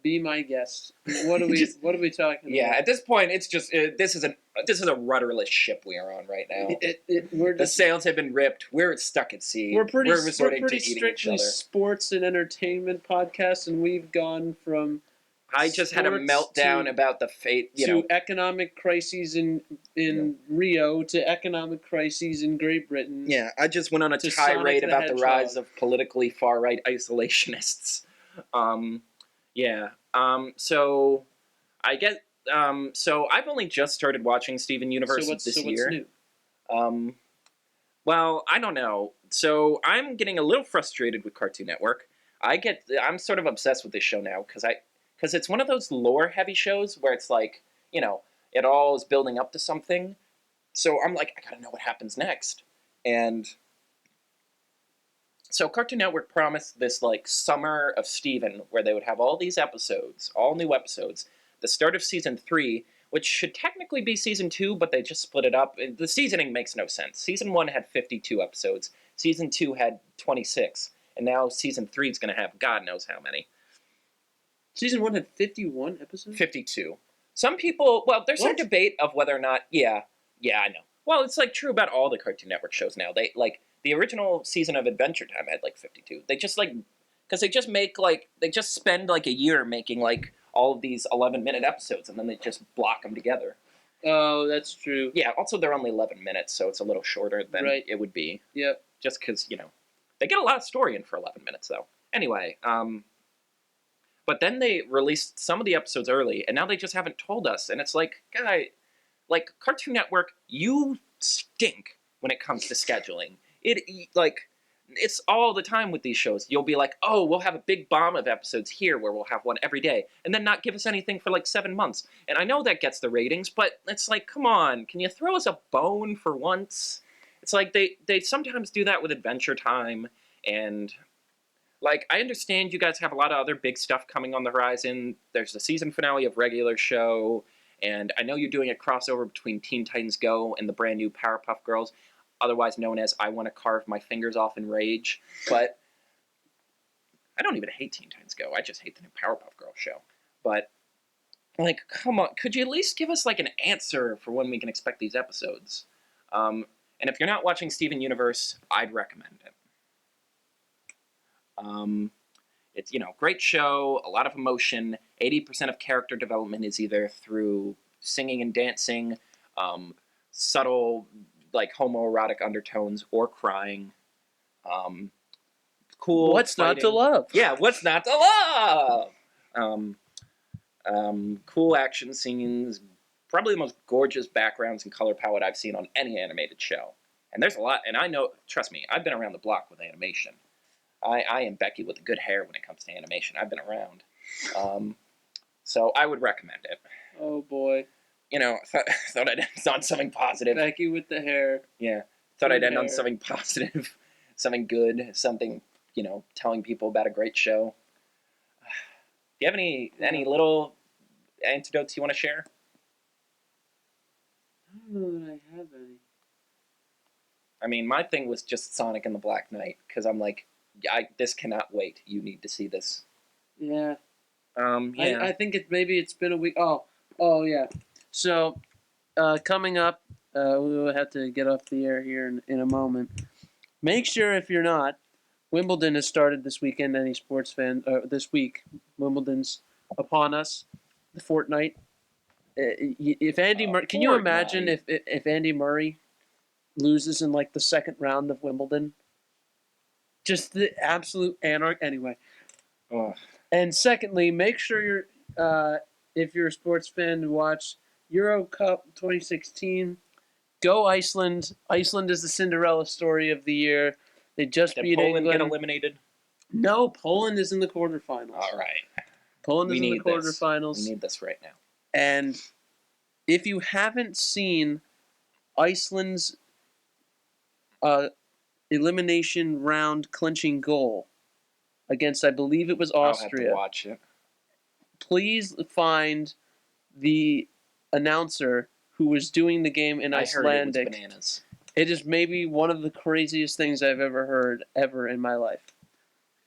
Be my guest. What are we talking about? Yeah, at this point, it's just this is a rudderless ship we are on right now. The sails have been ripped. We're stuck at sea. We're pretty resorting to eating strictly each other. sports and entertainment podcast, and we've gone from. I just had a meltdown about the fate to economic crises in Rio to economic crises in Great Britain. Yeah, I just went on a tirade about the rise of politically far right isolationists. So I get. So I've only just started watching Steven Universe this year. What's new? Well, I don't know. So I'm getting a little frustrated with Cartoon Network. I'm sort of obsessed with this show now because it's one of those lore-heavy shows where it's like, it all is building up to something. So I'm like, I gotta know what happens next. And so Cartoon Network promised this like summer of Steven where they would have all these episodes, all new episodes, the start of season 3, which should technically be season 2, but they just split it up. The seasoning makes no sense. Season 1 had 52 episodes. Season 2 had 26. And now season 3 is going to have God knows how many. Season 1 had 51 episodes? 52. Some people, well, there's some debate of whether or not, yeah, I know. Well, it's like true about all the Cartoon Network shows now. They, like, the original season of Adventure Time had like 52. They just like, because they just spend like a year making like all of these 11-minute episodes, and then they just block them together. Oh, that's true. Yeah, also they're only 11 minutes, so it's a little shorter than it would be. Yep. Just because, they get a lot of story in for 11 minutes, though. Anyway, but then they released some of the episodes early, and now they just haven't told us, and it's like, guy, like, Cartoon Network, you stink when it comes to scheduling. It's all the time with these shows. You'll be like, oh, we'll have a big bomb of episodes here where we'll have one every day, and then not give us anything for like 7 months. And I know that gets the ratings, but it's like, come on, can you throw us a bone for once? It's like they sometimes do that with Adventure Time, and like, I understand you guys have a lot of other big stuff coming on the horizon. There's the season finale of Regular Show, and I know you're doing a crossover between Teen Titans Go and the brand new Powerpuff Girls, otherwise known as I Want to Carve My Fingers Off in Rage. But I don't even hate Teen Titans Go. I just hate the new Powerpuff Girls show. But, like, come on. Could you at least give us, like, an answer for when we can expect these episodes? And if you're not watching Steven Universe, I'd recommend it. It's, great show, a lot of emotion. 80% of character development is either through singing and dancing, subtle, like, homoerotic undertones, or crying. Cool. What's fighting. not to love? Yeah, what's not to love? Cool action scenes, probably the most gorgeous backgrounds and color palette I've seen on any animated show. And there's a lot, and I know, trust me, I've been around the block with animation. I am Becky with the good hair when it comes to animation. I've been around. So I would recommend it. Oh, boy. Thought I'd end on something positive. Becky with the hair. Yeah. Thought I'd end on something positive, something good, something telling people about a great show. Do you have any little antidotes you want to share? I don't know that I have any. I mean, my thing was just Sonic and the Black Knight, because I'm like, this cannot wait. You need to see this. Yeah. Yeah. I think it's been a week. Oh yeah. So, coming up, we will have to get off the air here in a moment. Make sure if you're not, Wimbledon has started this weekend. Any sports fan this week, Wimbledon's upon us. The fortnight. If Andy Murray, can you imagine if Andy Murray loses in like the second round of Wimbledon? Just the absolute anarch. Anyway. Ugh. And secondly, make sure if you're a sports fan, to watch Euro Cup 2016. Go Iceland! Iceland is the Cinderella story of the year. They just Did beat Poland England. get eliminated? No, Poland is in the quarterfinals. All right. Poland is in the We quarterfinals. need this right now. And if you haven't seen Iceland's elimination round clinching goal against, I believe it was Austria. I'll have to watch it. Please find the announcer who was doing the game in Icelandic. I heard it was bananas. It is maybe one of the craziest things I've ever heard in my life.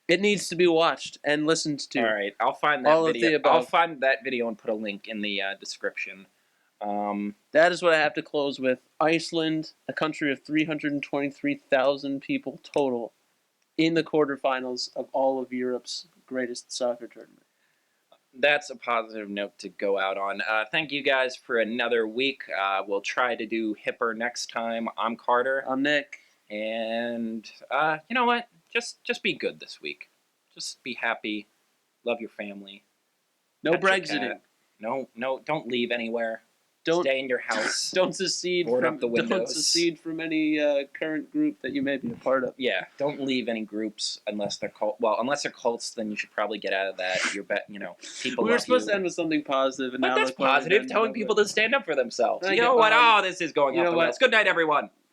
It needs to be watched and listened to. All right, I'll find that video. Of the above. I'll find that video and put a link in the description. That is what I have to close with. Iceland, a country of 323,000 people total, in the quarterfinals of all of Europe's greatest soccer tournament. That's a positive note to go out on. Thank you guys for another week. We'll try to do hipper next time. I'm Carter. I'm Nick. And you know what? Just be good this week. Just be happy. Love your family. No Pet your Brexiting. cat. No, don't leave anywhere. Don't Stay in your house. Don't secede Board from up the windows. Don't secede from any current group that you may be a part of. Yeah, don't leave any groups unless they're unless they're cults, then you should probably get out of that. People. We were love supposed you. to end with something positive, and But now that's look where we positive, ended telling up people with. to stand up for themselves. I You get know what? behind- Oh, this is going You off know the what? rails. Good night, everyone.